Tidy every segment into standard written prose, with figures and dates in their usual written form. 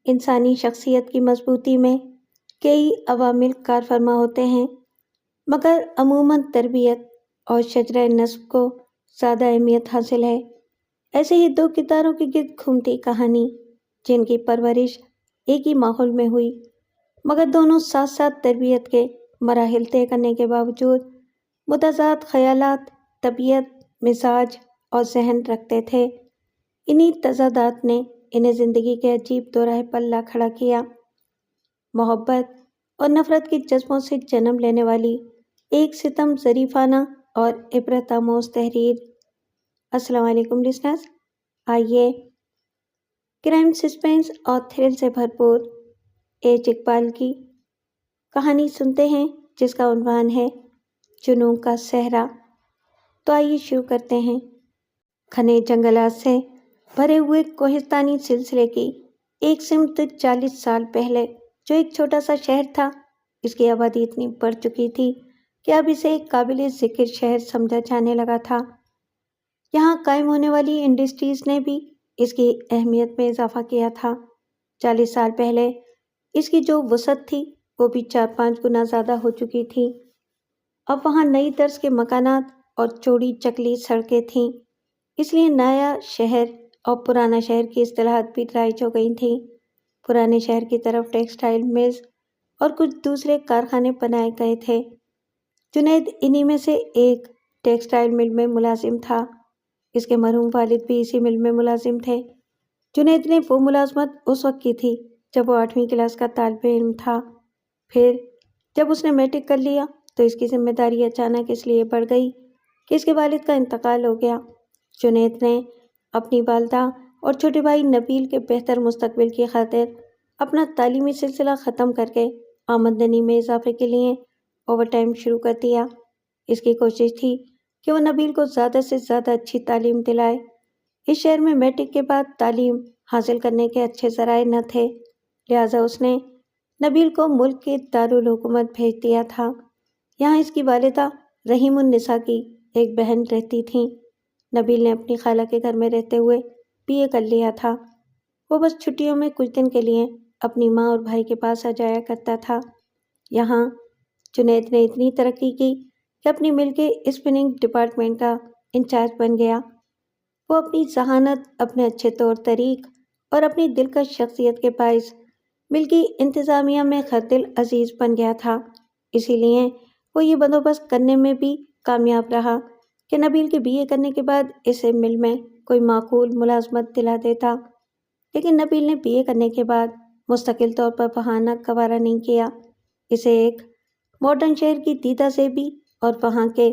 انسانی شخصیت کی مضبوطی میں کئی عوامل کار فرما ہوتے ہیں، مگر عموماً تربیت اور شجرہ نسب کو زیادہ اہمیت حاصل ہے۔ ایسے ہی دو کرداروں کی گرد گھومتی کہانی جن کی پرورش ایک ہی ماحول میں ہوئی، مگر دونوں ساتھ ساتھ تربیت کے مراحل طے کرنے کے باوجود متضاد خیالات، طبیعت، مزاج اور ذہن رکھتے تھے۔ انہی تضادات نے انہیں زندگی کے عجیب دوراہ پر لا کھڑا کیا۔ محبت اور نفرت کے جذبوں سے جنم لینے والی ایک ستم ظریفانہ اور عبرت آموز تحریر۔ السلام علیکم لسنرز، آئیے کرائم، سسپینس اور تھرل سے بھرپور ایچ اقبال کی کہانی سنتے ہیں جس کا عنوان ہے جنوں کا صحرا۔ تو آئیے شروع کرتے ہیں۔ گھنے جنگلات سے بھرے ہوئے کوہستانی سلسلے کی ایک سمت 40 سال پہلے جو ایک چھوٹا سا شہر تھا، اس کی آبادی اتنی بڑھ چکی تھی کہ اب اسے ایک قابل ذکر شہر سمجھا جانے لگا تھا۔ یہاں قائم ہونے والی انڈسٹریز نے بھی اس کی اہمیت میں اضافہ کیا تھا۔ 40 سال پہلے اس کی جو وسعت تھی وہ بھی 4-5 گنا زیادہ ہو چکی تھی۔ اب وہاں نئی طرز کے مکانات اور چوڑی چکلی سڑکیں تھیں، اس لیے نیا شہر اور پرانا شہر کی اصطلاحات بھی رائج ہو گئی تھیں۔ پرانے شہر کی طرف ٹیکسٹائل ملز اور کچھ دوسرے کارخانے بنائے گئے تھے۔ جنید انہی میں سے ایک ٹیکسٹائل مل میں ملازم تھا۔ اس کے مرحوم والد بھی اسی مل میں ملازم تھے۔ جنید نے وہ ملازمت اس وقت کی تھی جب وہ 8ویں کلاس کا طالب علم تھا۔ پھر جب اس نے میٹرک کر لیا تو اس کی ذمہ داری اچانک اس لیے بڑھ گئی کہ اس کے والد کا انتقال ہو گیا۔ جنید نے اپنی والدہ اور چھوٹے بھائی نبیل کے بہتر مستقبل کی خاطر اپنا تعلیمی سلسلہ ختم کر کے آمدنی میں اضافے کے لیے اوور ٹائم شروع کر دیا۔ اس کی کوشش تھی کہ وہ نبیل کو زیادہ سے زیادہ اچھی تعلیم دلائے۔ اس شہر میں میٹرک کے بعد تعلیم حاصل کرنے کے اچھے ذرائع نہ تھے، لہٰذا اس نے نبیل کو ملک کے دارالحکومت بھیج دیا تھا۔ یہاں اس کی والدہ رحیم النساء کی ایک بہن رہتی تھیں۔ نبیل نے اپنی خالہ کے گھر میں رہتے ہوئے BA کر لیا تھا۔ وہ بس چھٹیوں میں کچھ دن کے لیے اپنی ماں اور بھائی کے پاس آ جایا کرتا تھا۔ یہاں جنید نے اتنی ترقی کی کہ اپنی مل کے اسپننگ ڈپارٹمنٹ کا انچارج بن گیا۔ وہ اپنی ذہانت، اپنے اچھے طور طریق اور اپنی دلکش شخصیت کے باعث مل کی انتظامیہ میں خر دل عزیز بن گیا تھا۔ اسی لیے وہ یہ بندوبست کرنے میں بھی کامیاب رہا کہ نبیل کے BA کرنے کے بعد اسے مل میں کوئی معقول ملازمت دلا دیتا۔ لیکن نبیل نے BA کرنے کے بعد مستقل طور پر وہاں آنا گوارا نہیں کیا۔ اسے ایک ماڈرن شہر کی دیدہ زیبی اور وہاں کے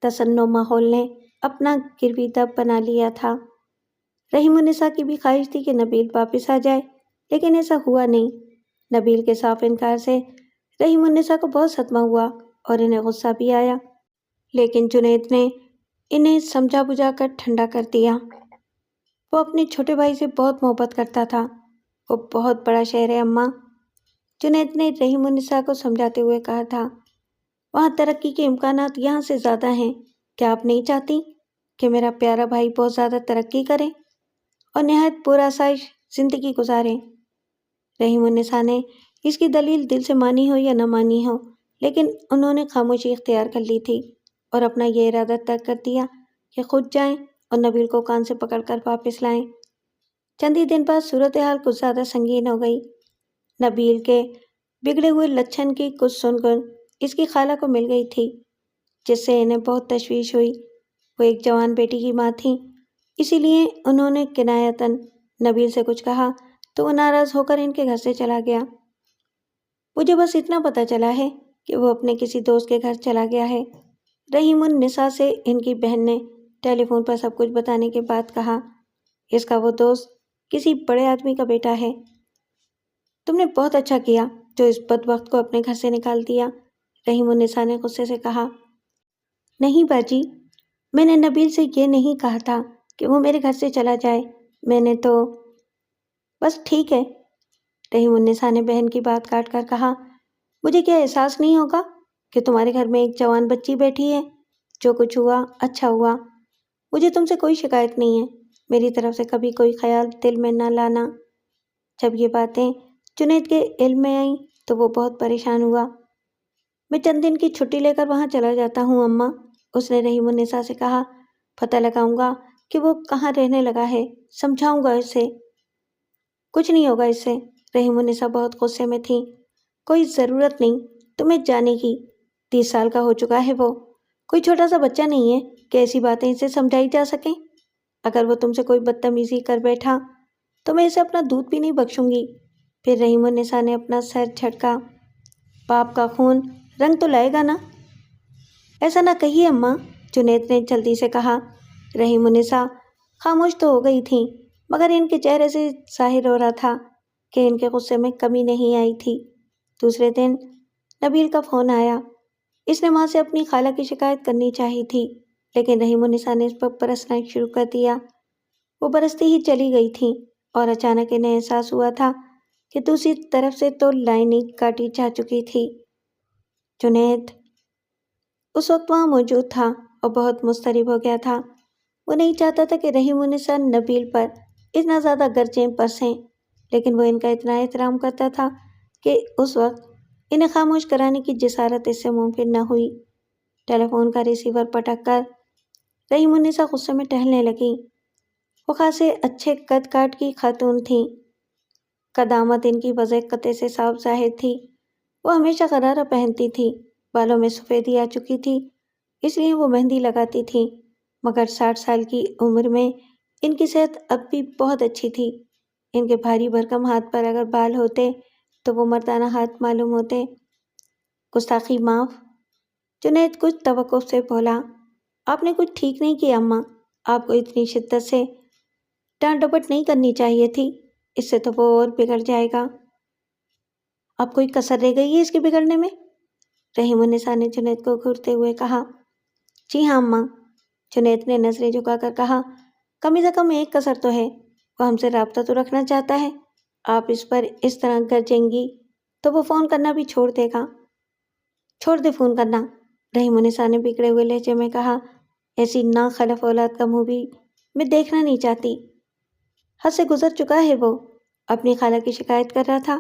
تصنع ماحول نے اپنا گرویدہ بنا لیا تھا۔ رحیم النساء کی بھی خواہش تھی کہ نبیل واپس آ جائے، لیکن ایسا ہوا نہیں۔ نبیل کے صاف انکار سے رحیم النساء کو بہت صدمہ ہوا اور انہیں غصہ بھی آیا، لیکن جنید نے انہیں سمجھا بجھا کر ٹھنڈا کر دیا۔ وہ اپنے چھوٹے بھائی سے بہت محبت کرتا تھا۔ وہ بہت بڑا شہر ہے اماں، جنید نے رحیم النساء کو سمجھاتے ہوئے کہا تھا۔ وہاں ترقی کے امکانات یہاں سے زیادہ ہیں۔ کیا آپ نہیں چاہتی کہ میرا پیارا بھائی بہت زیادہ ترقی کرے اور نہایت پرآسائش زندگی گزارے؟ رحیم النساء نے اس کی دلیل دل سے مانی ہو یا نہ مانی ہو، لیکن انہوں نے خاموشی اختیار کر لی تھی اور اپنا یہ ارادہ طے کر دیا کہ خود جائیں اور نبیل کو کان سے پکڑ کر واپس لائیں۔ چند ہی دن بعد صورتحال کچھ زیادہ سنگین ہو گئی۔ نبیل کے بگڑے ہوئے لچھن کی کچھ سنگن اس کی خالہ کو مل گئی تھی، جس سے انہیں بہت تشویش ہوئی۔ وہ ایک جوان بیٹی کی ماں تھیں، اسی لیے انہوں نے کنایتاً نبیل سے کچھ کہا تو وہ ناراض ہو کر ان کے گھر سے چلا گیا۔ مجھے بس اتنا پتہ چلا ہے کہ وہ اپنے کسی دوست کے گھر چلا گیا ہے، رحیم النساء سے ان کی بہن نے ٹیلی فون پر سب کچھ بتانے کے بعد کہا۔ اس کا وہ دوست کسی بڑے آدمی کا بیٹا ہے۔ تم نے بہت اچھا کیا جو اس بدبخت کو اپنے گھر سے نکال دیا، رحیم النساء نے غصے سے کہا۔ نہیں باجی، میں نے نبیل سے یہ نہیں کہا تھا کہ وہ میرے گھر سے چلا جائے، میں نے تو بس ٹھیک ہے، رحیم النساء نے بہن کی بات کاٹ کر کہا۔ مجھے کیا احساس نہیں ہوگا کہ تمہارے گھر میں ایک جوان بچی بیٹھی ہے؟ جو کچھ ہوا اچھا ہوا، مجھے تم سے کوئی شکایت نہیں ہے، میری طرف سے کبھی کوئی خیال دل میں نہ لانا۔ جب یہ باتیں جنید کے علم میں آئیں تو وہ بہت پریشان ہوا۔ میں چند دن کی چھٹی لے کر وہاں چلا جاتا ہوں اماں، اس نے رحیم النساء سے کہا۔ پتہ لگاؤں گا کہ وہ کہاں رہنے لگا ہے، سمجھاؤں گا اسے۔ کچھ نہیں ہوگا اس سے، رحیم النساء بہت غصے میں تھی۔ کوئی ضرورت نہیں تمہیں جانے کی، 30 سال کا ہو چکا ہے وہ، کوئی چھوٹا سا بچہ نہیں ہے کہ ایسی باتیں اسے سمجھائی جا سکیں۔ اگر وہ تم سے کوئی بدتمیزی کر بیٹھا تو میں اسے اپنا دودھ بھی نہیں بخشوں گی۔ پھر رحیم النساء نے اپنا سر جھٹکا۔ باپ کا خون رنگ تو لائے گا نا؟ ایسا نہ کہیے اماں، جنید نے جلدی سے کہا۔ رحیم النساء خاموش تو ہو گئی تھیں، مگر ان کے چہرے سے ظاہر ہو رہا تھا کہ ان کے غصے میں کمی نہیں آئی تھی۔ دوسرے دن نبیل کا فون آیا۔ اس نے ماں سے اپنی خالہ کی شکایت کرنی چاہی تھی، لیکن رحیم النساء نے اس پر برسنا شروع کر دیا۔ وہ برستی ہی چلی گئی تھیں اور اچانک انہیں احساس ہوا تھا کہ دوسری طرف سے تو لائن ہی کاٹی جا چکی تھی۔ جنید اس وقت وہاں موجود تھا اور بہت مضطرب ہو گیا تھا۔ وہ نہیں چاہتا تھا کہ رحیم النساء نبیل پر اتنا زیادہ گرجیں برسیں، لیکن وہ ان کا اتنا احترام کرتا تھا کہ اس وقت انہیں خاموش کرانے کی جسارت اس سے ممکن نہ ہوئی۔ ٹیلی فون کا ریسیور پٹک کر رحیم النساء غصے میں ٹہلنے لگیں۔ وہ خاصے اچھے قد کاٹ کی خاتون تھیں۔ قدامت ان کی وضع قطع سے صاف ظاہر تھی۔ وہ ہمیشہ غرارہ پہنتی تھی، بالوں میں سفیدی آ چکی تھی، اس لیے وہ مہندی لگاتی تھیں، مگر 60 سال کی عمر میں ان کی صحت اب بھی بہت اچھی تھی۔ ان کے بھاری بھرکم ہاتھ پر اگر بال ہوتے تو وہ مردانہ ہاتھ معلوم ہوتے۔ گستاخی معاف، جنید کچھ توقف سے بولا۔ آپ نے کچھ ٹھیک نہیں کیا اماں، آپ کو اتنی شدت سے ڈانٹ ڈپٹ نہیں کرنی چاہیے تھی، اس سے تو وہ اور بگڑ جائے گا۔ اب کوئی کسر رہ گئی ہے اس کے بگڑنے میں؟ رحیم النساء نے جنید کو گھورتے ہوئے کہا۔ جی ہاں اماں، جنید نے نظریں جھکا کر کہا۔ کم سے کم ایک کسر تو ہے، وہ ہم سے رابطہ تو رکھنا چاہتا ہے۔ آپ اس پر اس طرح گرجیں گی تو وہ فون کرنا بھی چھوڑ دے گا۔ چھوڑ دے فون کرنا، رحیم النساء نے بگڑے ہوئے لہجے میں کہا۔ ایسی ناخلف اولاد کا منہ بھی میں دیکھنا نہیں چاہتی۔ حد سے گزر چکا ہے وہ، اپنی خالہ کی شکایت کر رہا تھا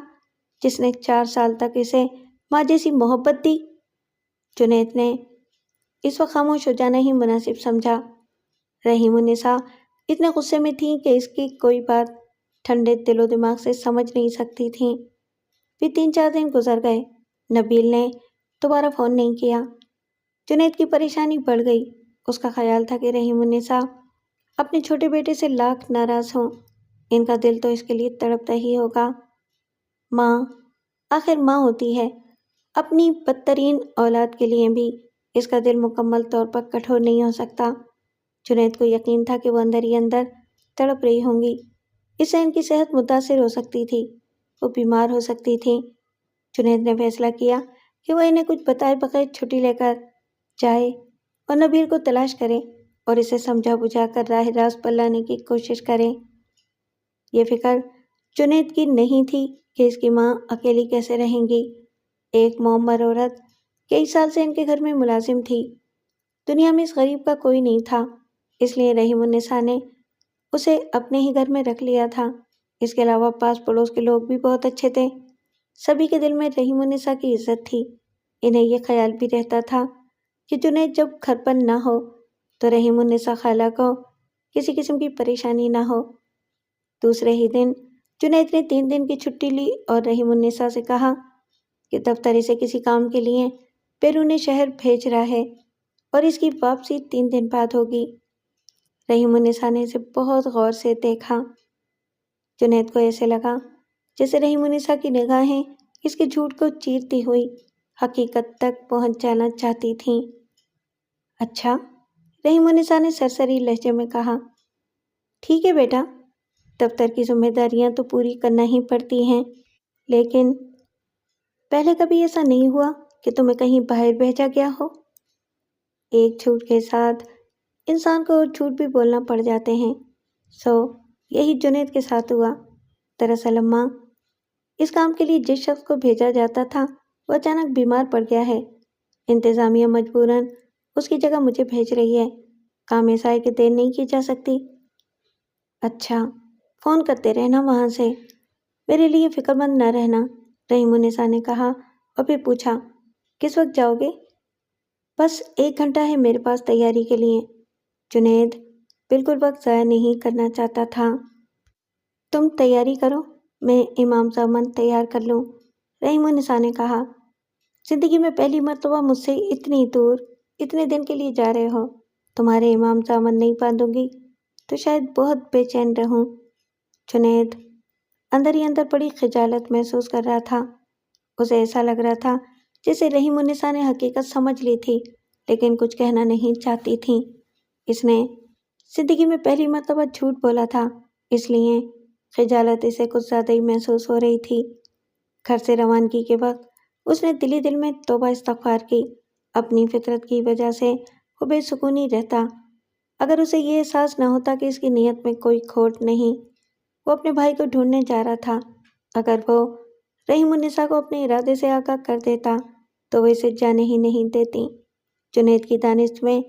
جس نے 4 سال تک اسے ماں جیسی محبت دی۔ جنید نے اس وقت خاموش ہو جانا ہی مناسب سمجھا۔ رحیم النساء اتنے غصے میں تھیں کہ اس کی کوئی بات ٹھنڈے دل و دماغ سے سمجھ نہیں سکتی تھیں۔ پھر 3-4 دن گزر گئے، نبیل نے دوبارہ فون نہیں کیا۔ جنید کی پریشانی بڑھ گئی۔ اس کا خیال تھا کہ رحیم النساء اپنے چھوٹے بیٹے سے لاکھ ناراض ہوں، ان کا دل تو اس کے لیے تڑپتا ہی ہوگا۔ ماں آخر ماں ہوتی ہے، اپنی بدترین اولاد کے لیے بھی اس کا دل مکمل طور پر کٹھور نہیں ہو سکتا۔ جنید کو یقین تھا کہ وہ اندر ہی اندر تڑپ رہی ہوں گی، اس سے ان کی صحت متاثر ہو سکتی تھی، وہ بیمار ہو سکتی تھی۔ جنید نے فیصلہ کیا کہ وہ انہیں کچھ بتائے بغیر چھٹی لے کر جائے اور نبیل کو تلاش کرے اور اسے سمجھا بجھا کر راہ راست پر لانے کی کوشش کرے۔ یہ فکر جنید کی نہیں تھی کہ اس کی ماں اکیلی کیسے رہیں گی۔ ایک معمر عورت کئی سال سے ان کے گھر میں ملازم تھی۔ دنیا میں اس غریب کا کوئی نہیں تھا، اس لیے رحیم النساء نے اسے اپنے ہی گھر میں رکھ لیا تھا۔ اس کے علاوہ پاس پڑوس کے لوگ بھی بہت اچھے تھے، سبھی کے دل میں رحیم النساء کی عزت تھی۔ انہیں یہ خیال بھی رہتا تھا کہ جنید جب گھر پر نہ ہو تو رحیم النساء خالہ کو کسی قسم کی پریشانی نہ ہو۔ دوسرے ہی دن جنید نے 3 دن کی چھٹی لی اور رحیم النساء سے کہا کہ دفتر اسے کسی کام کے لیے بیرون شہر بھیج رہا ہے اور اس کی واپسی 3 دن بعد ہوگی۔ رحیم النساء نے اسے بہت غور سے دیکھا۔ جنید کو ایسے لگا جیسے رحیم النساء کی نگاہیں اس کے جھوٹ کو چیرتی ہوئی حقیقت تک پہنچ جانا چاہتی تھیں۔ اچھا، رحیم النساء نے سرسری لہجے میں کہا۔ ٹھیک ہے بیٹا، دفتر کی ذمہ داریاں تو پوری کرنا ہی پڑتی ہیں، لیکن پہلے کبھی ایسا نہیں ہوا کہ تمہیں کہیں باہر بھیجا گیا ہو؟ ایک جھوٹ کے ساتھ انسان کو اور جھوٹ بھی بولنا پڑ جاتے ہیں، یہی جنید کے ساتھ ہوا۔ دراصل اماں، اس کام کے لیے جس شخص کو بھیجا جاتا تھا وہ اچانک بیمار پڑ گیا ہے، انتظامیہ مجبوراً اس کی جگہ مجھے بھیج رہی ہے۔ کام ایسا ہے کہ دیر نہیں کی جا سکتی۔ اچھا، فون کرتے رہنا وہاں سے۔ میرے لیے فکر مند نہ رہنا، رحیم النساء نے کہا اور پھر پوچھا، کس وقت جاؤ گے؟ بس 1 گھنٹہ ہے میرے پاس تیاری کے لیے۔ جنید بالکل وقت ضائع نہیں کرنا چاہتا تھا۔ تم تیاری کرو، میں امام زامن تیار کر لوں، رحیم النساء نے کہا۔ زندگی میں پہلی مرتبہ مجھ سے اتنی دور اتنے دن کے لیے جا رہے ہو، تمہارے امام زامن نہیں باندھوں گی تو شاید بہت بے چین رہوں۔ جنید اندر ہی اندر بڑی خجالت محسوس کر رہا تھا۔ اسے ایسا لگ رہا تھا جیسے رحیم النساء نے حقیقت سمجھ لی تھی لیکن کچھ کہنا نہیں چاہتی تھی۔ اس نے زندگی میں پہلی مرتبہ جھوٹ بولا تھا، اس لیے خجالت اسے کچھ زیادہ ہی محسوس ہو رہی تھی۔ گھر سے روانگی کے وقت اس نے دل ہی دل میں توبہ استغفار کی۔ اپنی فطرت کی وجہ سے وہ بے سکونی رہتا۔ اگر اسے یہ احساس نہ ہوتا کہ اس کی نیت میں کوئی کھوٹ نہیں، وہ اپنے بھائی کو ڈھونڈنے جا رہا تھا۔ اگر وہ رحیم النساء کو اپنے ارادے سے آگاہ کر دیتا تو وہ اسے جانے ہی نہیں دیتی۔ جنید کی دانش میں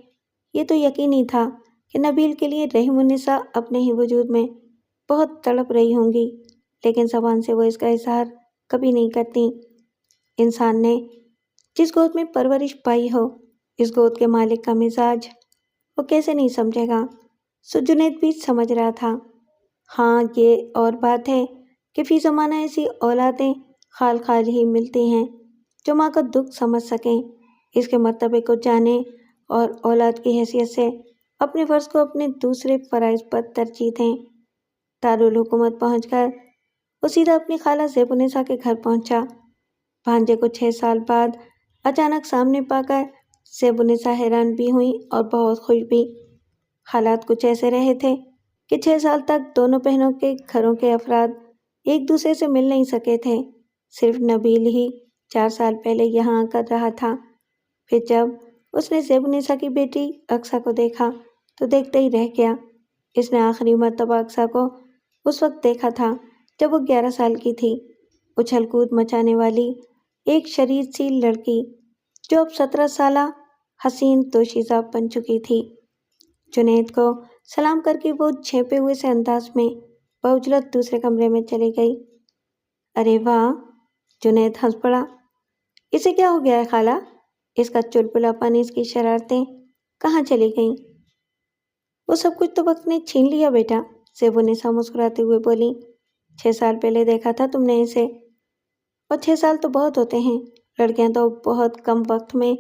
یہ تو یقینی تھا کہ نبیل کے لیے رحیم النساء اپنے ہی وجود میں بہت تڑپ رہی ہوں گی، لیکن زبان سے وہ اس کا اظہار کبھی نہیں کرتی۔ انسان نے جس گود میں پرورش پائی ہو، اس گود کے مالک کا مزاج وہ کیسے نہیں سمجھے گا؟ سو جنید بھی سمجھ رہا تھا۔ ہاں یہ اور بات ہے کہ فی زمانہ ایسی اولادیں خال خال ہی ملتی ہیں جو ماں کا دکھ سمجھ سکیں، اس کے مرتبے کو جانیں اور اولاد کی حیثیت سے اپنے فرض کو اپنے دوسرے فرائض پر ترجیح دیں۔ دارالحکومت پہنچ کر وہ سیدھا اپنی خالہ زیب النساء کے گھر پہنچا۔ بھانجے کو 6 سال بعد اچانک سامنے پا کر زیب النساء حیران بھی ہوئیں اور بہت خوش بھی۔ حالات کچھ ایسے رہے تھے کہ 6 سال تک دونوں بہنوں کے گھروں کے افراد ایک دوسرے سے مل نہیں سکے تھے۔ صرف نبیل ہی 4 سال پہلے یہاں آ کر رہا تھا۔ پھر جب اس نے زیب النساء کی بیٹی اقصیٰ کو دیکھا تو دیکھتے ہی رہ گیا۔ اس نے آخری مرتبہ اقصیٰ کو اس وقت دیکھا تھا جب وہ 11 سال کی تھی، اچھل کود مچانے والی ایک شریر سی لڑکی جو اب 17 سالہ حسین دوشیزہ بن چکی تھی۔ جنید کو سلام کر کے وہ چھیپے ہوئے سے انداز میں بعجلت دوسرے کمرے میں چلی گئی۔ ارے واہ! جنید ہنس پڑا۔ اسے کیا ہو گیا ہے خالہ؟ اس کا چلبلا پن، اس کی شرارتیں کہاں چلی گئیں؟ وہ سب کچھ تو وقت نے چھین لیا بیٹا، زیب النساء مسکراتے ہوئے بولی۔ 6 سال پہلے دیکھا تھا تم نے اسے، اور 6 سال تو بہت ہوتے ہیں، لڑکیاں تو بہت کم وقت میں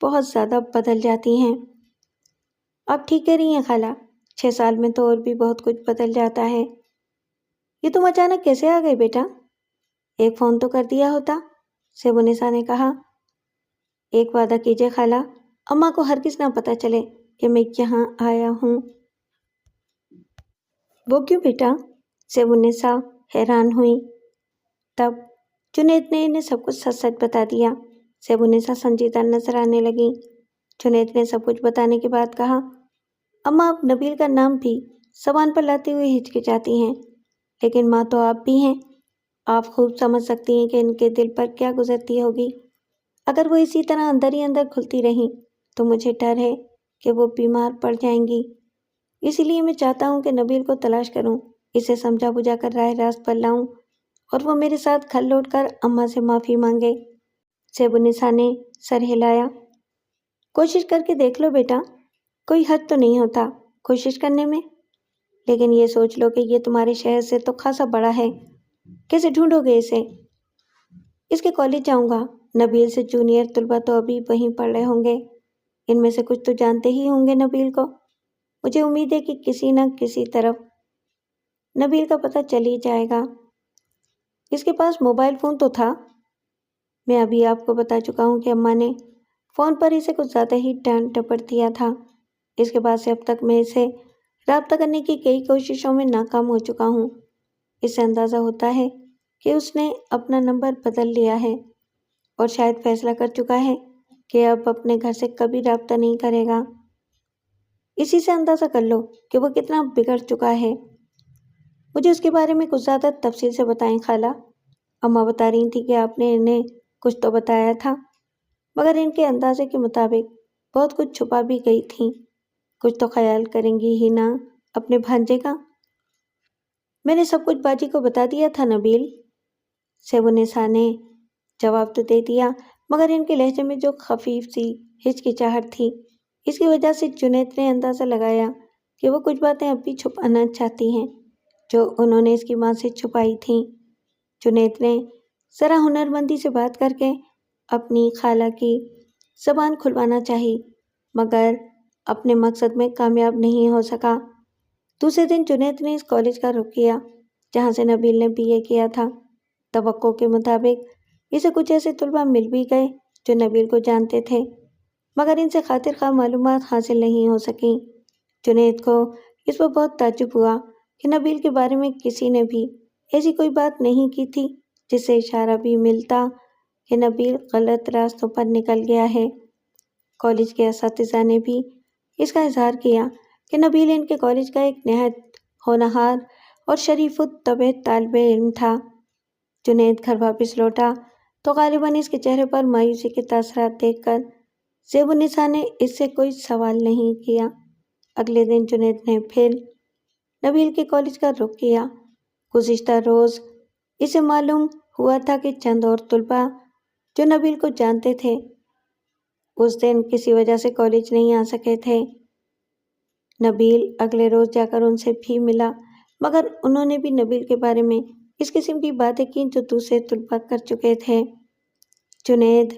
بہت زیادہ بدل جاتی ہیں۔ آپ ٹھیک کہہ رہی ہیں خالہ، 6 سال میں تو اور بھی بہت کچھ بدل جاتا ہے۔ یہ تم اچانک کیسے آ گئے بیٹا؟ ایک فون تو کر دیا ہوتا، زیب النساء نے کہا۔ ایک وعدہ کیجیے خالہ، اماں کو ہرگز نہ پتہ چلے کہ میں یہاں آیا ہوں۔ وہ کیوں بیٹا؟ زیب النساء حیران ہوئی۔ تب جنید نے انہیں سب کچھ سچ سچ بتا دیا۔ زیب النساء سنجیدہ نظر آنے لگیں۔ جنید نے سب کچھ بتانے کے بعد کہا، اماں اب نبیل کا نام بھی زبان پر لاتے ہوئے ہچکچاتی ہیں، لیکن ماں تو آپ بھی ہیں، آپ خوب سمجھ سکتی ہیں کہ ان کے دل پر کیا گزرتی ہوگی۔ اگر وہ اسی طرح اندر ہی اندر کھلتی رہیں تو مجھے ڈر ہے کہ وہ بیمار پڑ جائیں گی۔ اسی لیے میں چاہتا ہوں کہ نبیل کو تلاش کروں، اسے سمجھا بجھا کر راہ راست پر لاؤں اور وہ میرے ساتھ گھر لوٹ کر اماں سے معافی مانگے۔ زیب النساء نے سر ہلایا۔ کوشش کر کے دیکھ لو بیٹا، کوئی حد تو نہیں ہوتا کوشش کرنے میں، لیکن یہ سوچ لو کہ یہ تمہارے شہر سے تو خاصا بڑا ہے، کیسے ڈھونڈو گے اسے؟ اس کے کالج جاؤں گا، نبیل سے جونیئر طلبہ تو ابھی وہیں پڑھ رہے ہوں گے، ان میں سے کچھ تو جانتے ہی ہوں گے نبیل کو۔ مجھے امید ہے کہ کسی نہ کسی طرف نبیل کا پتہ چل ہی جائے گا۔ اس کے پاس موبائل فون تو تھا، میں ابھی آپ کو بتا چکا ہوں کہ اماں نے فون پر اسے کچھ زیادہ ہی ڈانٹ ڈپٹ دیا تھا۔ اس کے بعد سے اب تک میں اسے رابطہ کرنے کی کئی کوششوں میں ناکام ہو چکا ہوں۔ اس سے اندازہ ہوتا ہے کہ اس نے اپنا نمبر بدل لیا ہے اور شاید فیصلہ کر چکا ہے کہ اب اپنے گھر سے کبھی رابطہ نہیں کرے گا۔ اسی سے اندازہ کر لو کہ وہ کتنا بگڑ چکا ہے۔ مجھے اس کے بارے میں کچھ زیادہ تفصیل سے بتائیں خالہ، اماں بتا رہی تھی کہ آپ نے انہیں کچھ تو بتایا تھا، مگر ان کے اندازے کے مطابق بہت کچھ چھپا بھی گئی تھیں۔ کچھ تو خیال کریں گی ہی نا اپنے بھانجے کا۔ میں نے سب کچھ باجی کو بتا دیا تھا نبیل، سیبونسا نے جواب تو دے دیا، مگر ان کے لہجے میں جو خفیف سی ہچکچاہٹ تھی، اس کی وجہ سے جنید نے اندازہ لگایا کہ وہ کچھ باتیں اب بھی چھپانا چاہتی ہیں جو انہوں نے اس کی ماں سے چھپائی تھیں۔ جنید نے ذرا ہنرمندی سے بات کر کے اپنی خالہ کی زبان کھلوانا چاہی، مگر اپنے مقصد میں کامیاب نہیں ہو سکا۔ دوسرے دن جنید نے اس کالج کا رخ کیا جہاں سے نبیل نے BA کیا تھا۔ توقع کے مطابق اسے کچھ ایسے طلباء مل بھی گئے جو نبیل کو جانتے تھے، مگر ان سے خاطر خواہ معلومات حاصل نہیں ہو سکیں۔ جنید کو اس پر بہت تعجب ہوا کہ نبیل کے بارے میں کسی نے بھی ایسی کوئی بات نہیں کی تھی جس سے اشارہ بھی ملتا کہ نبیل غلط راستوں پر نکل گیا ہے۔ کالج کے اساتذہ نے بھی اس کا اظہار کیا کہ نبیل ان کے کالج کا ایک نہایت ہونہار اور شریف الطبع طالب علم تھا۔ جنید گھر واپس لوٹا تو غالباً اس کے چہرے پر مایوسی کے تاثرات دیکھ کر زیبونسا نے اس سے کوئی سوال نہیں کیا۔ اگلے دن جنید نے پھر نبیل کے کالج کا رخ کیا۔ گزشتہ روز اسے معلوم ہوا تھا کہ چند اور طلباء جو نبیل کو جانتے تھے اس دن کسی وجہ سے کالج نہیں آ سکے تھے۔ نبیل اگلے روز جا کر ان سے بھی ملا، مگر انہوں نے بھی نبیل کے بارے میں اس قسم کی باتیں کی جو دوسرے طلباء کر چکے تھے۔ جنید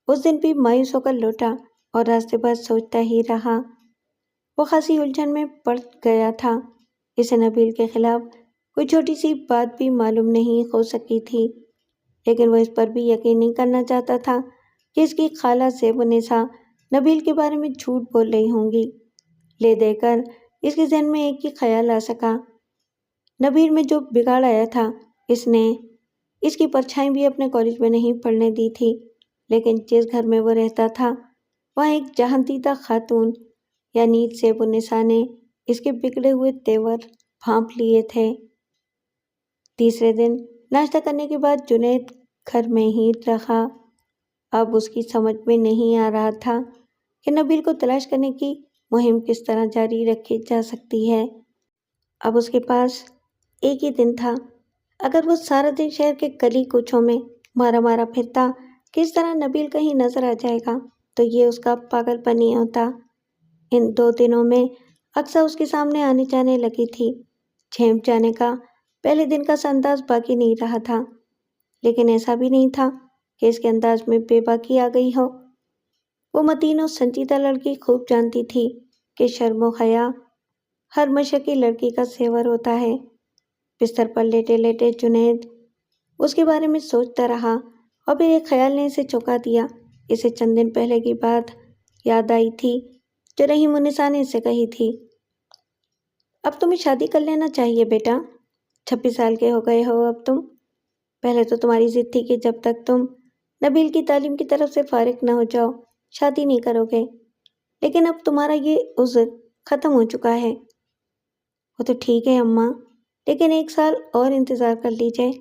اس دن بھی مایوس ہو کر لوٹا اور راستے پر سوچتا ہی رہا۔ وہ خاصی الجھن میں پڑ گیا تھا۔ اسے نبیل کے خلاف کوئی چھوٹی سی بات بھی معلوم نہیں ہو سکی تھی، لیکن وہ اس پر بھی یقین نہیں کرنا چاہتا تھا کہ اس کی خالہ زیبونسا نبیل کے بارے میں جھوٹ بول رہی ہوں گی۔ لے دے کر اس کے ذہن میں ایک ہی خیال آ سکا، نبیل میں جو بگاڑ آیا تھا اس نے اس کی پرچھائی بھی اپنے کالج میں نہیں پڑنے دی تھی، لیکن جس گھر میں وہ رہتا تھا وہاں ایک جہاں دیدہ خاتون یعنی زیبونسا نے اس کے بگڑے ہوئے تیور بھانپ لیے تھے۔ تیسرے دن ناشتہ کرنے کے بعد جنید گھر میں ہی رہا۔ اب اس کی سمجھ میں نہیں آ رہا تھا کہ نبیل کو تلاش کرنے کی مہم کس طرح جاری رکھی جا سکتی ہے۔ اب اس کے پاس ایک ہی دن تھا۔ اگر وہ سارا دن شہر کے گلی کوچوں میں مارا مارا پھرتا کہ اس طرح نبیل کہیں نظر آ جائے گا تو یہ اس کا پاگل پن ہی ہوتا۔ ان 2 دنوں میں اکثر اس کے سامنے آنے جانے لگی تھی۔ جھیمپ جانے کا پہلے دن کا سا انداز باقی نہیں رہا تھا، لیکن ایسا بھی نہیں تھا کہ اس کے انداز میں بے باکی آ گئی ہو۔ وہ متین و سنجیدہ لڑکی خوب جانتی تھی کہ شرم و حیا ہر مشرقی لڑکی کا زیور ہوتا ہے۔ بستر پر لیٹے لیٹے جنید اس کے بارے میں سوچتا رہا اور پھر ایک خیال نے اسے چونکا دیا۔ اسے چند دن پہلے کی بات یاد آئی تھی جو رحیم النساء نے اسے کہی تھی۔ اب تمہیں شادی کر لینا چاہیے بیٹا، 26 سال کے ہو گئے ہو اب تم۔ پہلے تو تمہاری ضد تھی کہ جب تک تم نبیل کی تعلیم کی طرف سے فارغ نہ ہو جاؤ شادی نہیں کرو گے، لیکن اب تمہارا یہ عذر ختم ہو چکا ہے۔ وہ تو ٹھیک ہے اماں، لیکن 1 سال اور انتظار کر لیجئے۔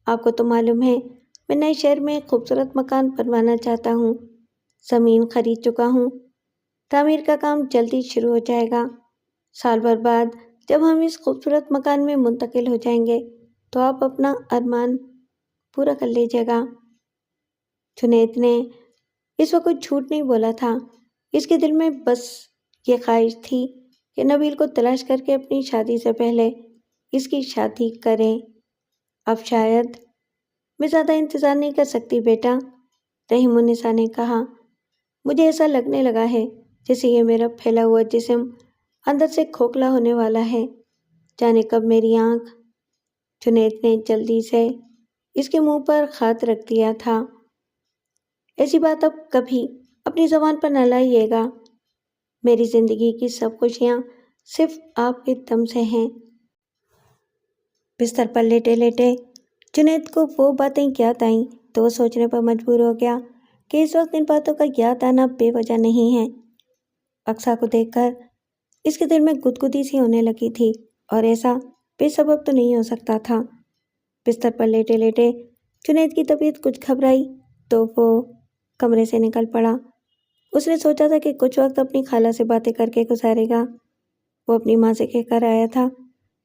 آپ کو تو معلوم ہے میں نئے شہر میں ایک خوبصورت مکان بنوانا چاہتا ہوں، زمین خرید چکا ہوں، تعمیر کا کام جلدی شروع ہو جائے گا۔ سال بھر بعد جب ہم اس خوبصورت مکان میں منتقل ہو جائیں گے تو آپ اپنا ارمان پورا کر لیجیے گا۔ جنید نے اس وقت کچھ جھوٹ نہیں بولا تھا۔ اس کے دل میں بس یہ خواہش تھی کہ نبیل کو تلاش کر کے اپنی شادی سے پہلے اس کی شادی کرے۔ اب شاید میں زیادہ انتظار نہیں کر سکتی بیٹا، رحیم النساء نے کہا۔ مجھے ایسا لگنے لگا ہے جیسے یہ میرا پھیلا ہوا جسم اندر سے کھوکھلا ہونے والا ہے، جانے کب میری آنکھ۔ جنید نے جلدی سے اس کے منہ پر ہاتھ رکھ دیا تھا۔ ایسی بات اب کبھی اپنی زبان پر نہ لائیے گا، میری زندگی کی سب خوشیاں صرف آپ کے دم سے ہیں۔ بستر پر لیٹے لیٹے جنید کو وہ باتیں یاد آئیں تو وہ سوچنے پر مجبور ہو گیا کہ اس وقت ان باتوں کا یاد آنا بے وجہ نہیں ہے۔ اقصیٰ کو دیکھ کر اس کے دل میں گدگدی سی ہونے لگی تھی اور ایسا بے سبب تو نہیں ہو سکتا تھا۔ بستر پر لیٹے لیٹے جنید کی طبیعت کچھ گھبرائی تو وہ کمرے سے نکل پڑا۔ اس نے سوچا تھا کہ کچھ وقت اپنی خالہ سے باتیں کر کے گزارے گا۔ وہ اپنی ماں سے کہہ کر آیا تھا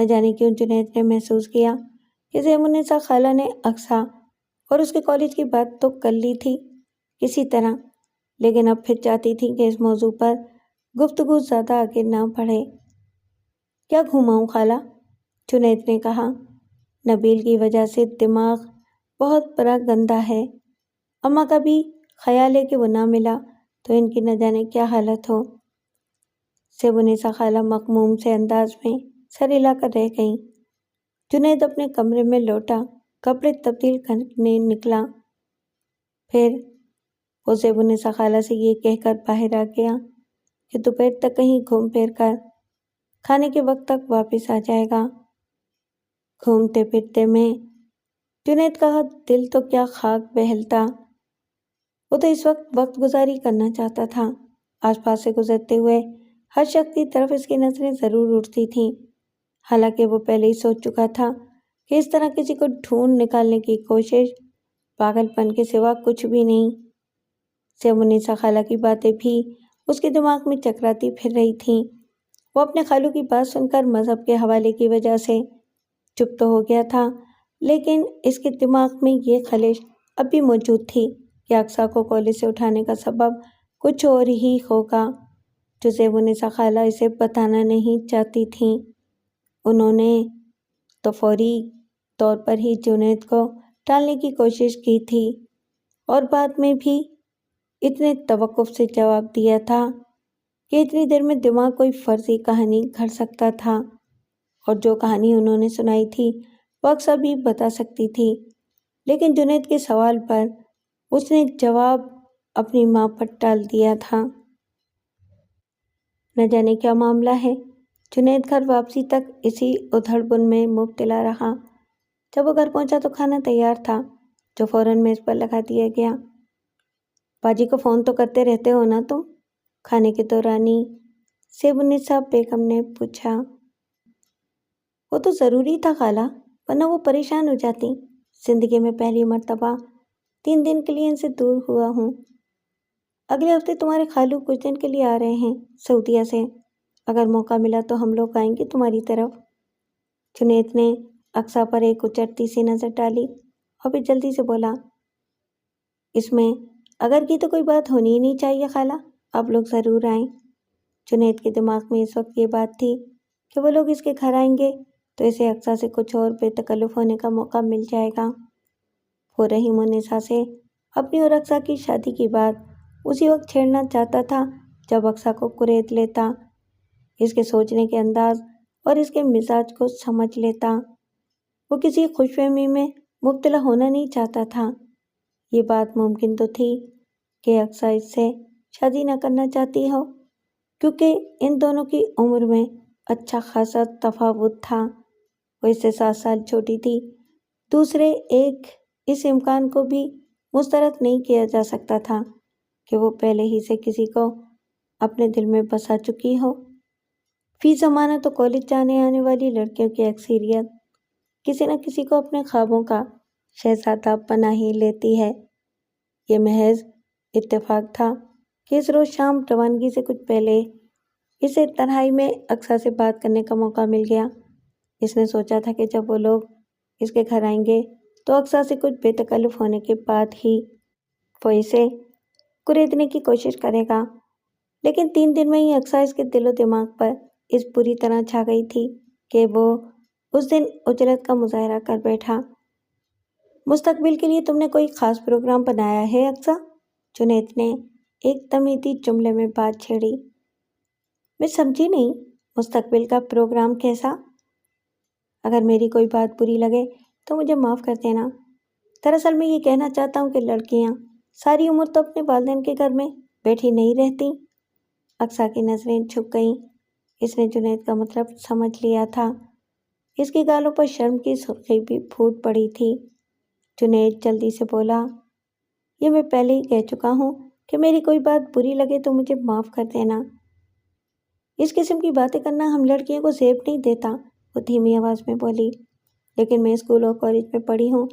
نہ جانے کیوں جنید نے محسوس کیا کہ زیب النساء خالہ نے اقصیٰ اور اس کے کالج کی بات تو کر لی تھی کسی طرح، لیکن اب پھر چاہتی تھی کہ اس موضوع پر گفتگو زیادہ آگے نہ بڑھے۔ کیا گھماؤں خالہ؟ جنید نے کہا۔ نبیل کی وجہ سے دماغ بہت بڑا گندا ہے۔ اماں کا بھی خیال ہے کہ وہ نہ ملا تو ان کی نہ جانے کیا حالت ہو۔ زیب النساء خالہ مغموم سے انداز میں سر ہلا کر رہ گئیں۔ جنید اپنے کمرے میں لوٹا، کپڑے تبدیل کرنے نکلا۔ پھر وہ زیب النساء خالہ سے یہ کہہ کر باہر آ گیا کہ دوپہر تک کہیں گھوم پھر کر کھانے کے وقت تک واپس آ جائے گا۔ گھومتے پھرتے میں جنید کا دل تو کیا خاک بہلتا۔ وہ تو اس وقت گزاری کرنا چاہتا تھا۔ آس پاس سے گزرتے ہوئے ہر شخص کی طرف اس کی نظریں ضرور اٹھتی تھیں، حالانکہ وہ پہلے ہی سوچ چکا تھا کہ اس طرح کسی کو ڈھونڈ نکالنے کی کوشش پاگل پن کے سوا کچھ بھی نہیں۔ زیب النساء خالہ کی باتیں بھی اس کے دماغ میں چکراتی پھر رہی تھیں۔ وہ اپنے خالو کی بات سن کر مذہب کے حوالے کی وجہ سے چپ تو ہو گیا تھا، لیکن اس کے دماغ میں یہ خلش اب بھی موجود تھی کہ اقصیٰ کو کالج سے اٹھانے کا سبب کچھ اور ہی ہوگا جو زیب النساء خالہ اسے بتانا نہیں چاہتی تھیں۔ انہوں نے تو فوری طور پر ہی جنید کو ٹالنے کی کوشش کی تھی اور بعد میں بھی اتنے توقف سے جواب دیا تھا کہ اتنی دیر میں دماغ کوئی فرضی کہانی گھڑ سکتا تھا، اور جو کہانی انہوں نے سنائی تھی وہ اقصیٰ بھی بتا سکتی تھی، لیکن جنید کے سوال پر اس نے جواب اپنی ماں پر ٹال دیا تھا۔ نہ جانے کیا معاملہ ہے، جنید گھر واپسی تک اسی ادھڑ بن میں مبتلا رہا۔ جب وہ گھر پہنچا تو کھانا تیار تھا، جو فوراً میز پر لگا دیا گیا۔ باجی کو فون تو کرتے رہتے ہو نا تم؟ کھانے کے دورانی زیب النساء بیگم نے پوچھا۔ وہ تو ضروری تھا خالہ، ورنہ وہ پریشان ہو جاتی۔ زندگی میں پہلی مرتبہ 3 دن کے لیے ان سے دور ہوا ہوں۔ اگلے ہفتے تمہارے خالو کچھ دن کے لیے آ رہے ہیں سعودیہ سے، اگر موقع ملا تو ہم لوگ آئیں گے تمہاری طرف۔ جنید نے اقصیٰ پر ایک اچٹتی سی نظر ڈالی اور پھر جلدی سے بولا، اس میں اگر کی تو کوئی بات ہونی ہی نہیں چاہیے خالہ، آپ لوگ ضرور آئیں۔ جنید کے دماغ میں اس وقت یہ بات تھی کہ وہ لوگ اس کے گھر آئیں گے تو اسے اقصیٰ سے کچھ اور بے تکلف ہونے کا موقع مل جائے گا۔ وہ رحیم النساء سے اپنی اور اقصیٰ کی شادی کی بات اسی وقت چھیڑنا چاہتا تھا جب اقصیٰ کو کریت لیتا، اس کے سوچنے کے انداز اور اس کے مزاج کو سمجھ لیتا۔ وہ کسی خوش فہمی میں مبتلا ہونا نہیں چاہتا تھا۔ یہ بات ممکن تو تھی کہ اقصیٰ اس سے شادی نہ کرنا چاہتی ہو، کیونکہ ان دونوں کی عمر میں اچھا خاصا تفاوت تھا۔ وہ اس سے 7 سال چھوٹی تھی۔ دوسرے ایک اس امکان کو بھی مسترد نہیں کیا جا سکتا تھا کہ وہ پہلے ہی سے کسی کو اپنے دل میں بسا چکی ہو۔ فی زمانہ تو کالج جانے آنے والی لڑکیوں کی اکثریت کسی نہ کسی کو اپنے خوابوں کا شہزادہ بنا ہی لیتی ہے۔ یہ محض اتفاق تھا کہ اس روز شام روانگی سے کچھ پہلے اسے تنہائی میں اقصیٰ سے بات کرنے کا موقع مل گیا۔ اس نے سوچا تھا کہ جب وہ لوگ اس کے گھر آئیں گے تو اقصیٰ سے کچھ بے تکلف ہونے کے بعد ہی وہ اسے کریدنے کی کوشش کرے گا، لیکن 3 دن میں ہی اقصیٰ اس کے دل و دماغ پر اس بری طرح چھا گئی تھی کہ وہ اس دن اجرت کا مظاہرہ کر بیٹھا۔ مستقبل کے لیے تم نے کوئی خاص پروگرام بنایا ہے اقصیٰ؟ جنید نے ایک تمہیدی جملے میں بات چھیڑی۔ میں سمجھی نہیں، مستقبل کا پروگرام کیسا؟ اگر میری کوئی بات بری لگے تو مجھے معاف کر دینا۔ دراصل میں یہ کہنا چاہتا ہوں کہ لڑکیاں ساری عمر تو اپنے والدین کے گھر میں بیٹھی نہیں رہتی۔ اقصیٰ کی نظریں جھک گئیں۔ اس نے جنید کا مطلب سمجھ لیا تھا۔ اس کی گالوں پر شرم کی سرخی بھی پھوٹ پڑی تھی۔ جنید جلدی سے بولا، یہ میں پہلے ہی کہہ چکا ہوں کہ میری کوئی بات بری لگے تو مجھے معاف کر دینا۔ اس قسم کی باتیں کرنا ہم لڑکیوں کو زیب نہیں دیتا، وہ دھیمی آواز میں بولی، لیکن میں اسکول اور کالج میں پڑھی ہوں،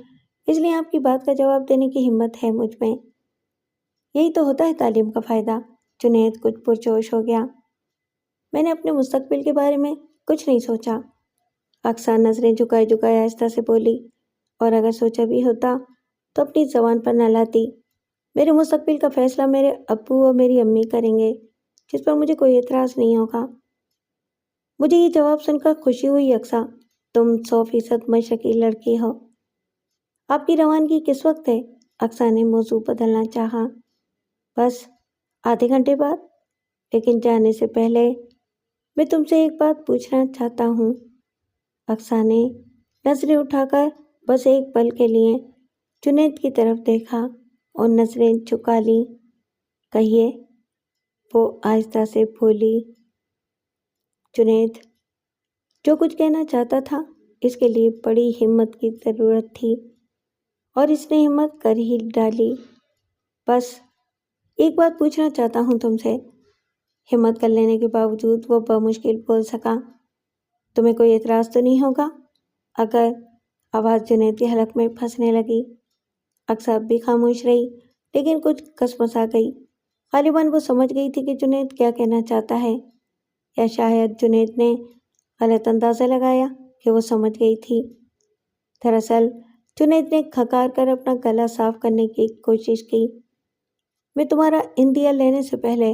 اس لیے آپ کی بات کا جواب دینے کی ہمت ہے مجھ میں۔ یہی تو ہوتا ہے تعلیم کا فائدہ۔ جنید کچھ پرجوش ہو گیا۔ میں نے اپنے مستقبل کے بارے میں کچھ نہیں سوچا۔ اقصیٰ نظریں جھکائے جھکائے آہستہ سے بولی، اور اگر سوچا بھی ہوتا تو اپنی زبان پر نہ لاتی۔ میرے مستقبل کا فیصلہ میرے ابو اور میری امی کریں گے، جس پر مجھے کوئی اعتراض نہیں ہوگا۔ مجھے یہ جواب سن کر خوشی ہوئی اقصیٰ، تم 100% مشرقی لڑکی ہو۔ آپ کی روانگی کس وقت ہے؟ اقصیٰ نے موضوع بدلنا چاہا۔ بس آدھے گھنٹے بعد، لیکن جانے سے پہلے میں تم سے ایک بات پوچھنا چاہتا ہوں۔ اقصیٰ نے نظریں اٹھا کر بس ایک پل کے لیے جنید کی طرف دیکھا اور نظریں جھکا لیں۔ کہیے، وہ آہستہ سے بولی۔ جنید جو کچھ کہنا چاہتا تھا اس کے لیے بڑی ہمت کی ضرورت تھی، اور اس نے ہمت کر ہی ڈالی۔ بس ایک بات پوچھنا چاہتا ہوں تم سے۔ ہمت کر لینے کے باوجود وہ بمشکل بول سکا۔ تمہیں کوئی اعتراض تو نہیں ہوگا اگر؟ آواز جنید کے حلق میں پھنسنے لگی۔ اقصیٰ بھی خاموش رہی، لیکن کچھ کسمسا گئی۔ غالباً وہ سمجھ گئی تھی کہ جنید کیا کہنا چاہتا ہے، یا شاید جنید نے غلط اندازہ لگایا کہ وہ سمجھ گئی تھی۔ دراصل جنید نے کھکار کر اپنا گلا صاف کرنے کی کوشش کی۔ میں تمہارا عندیہ لینے سے پہلے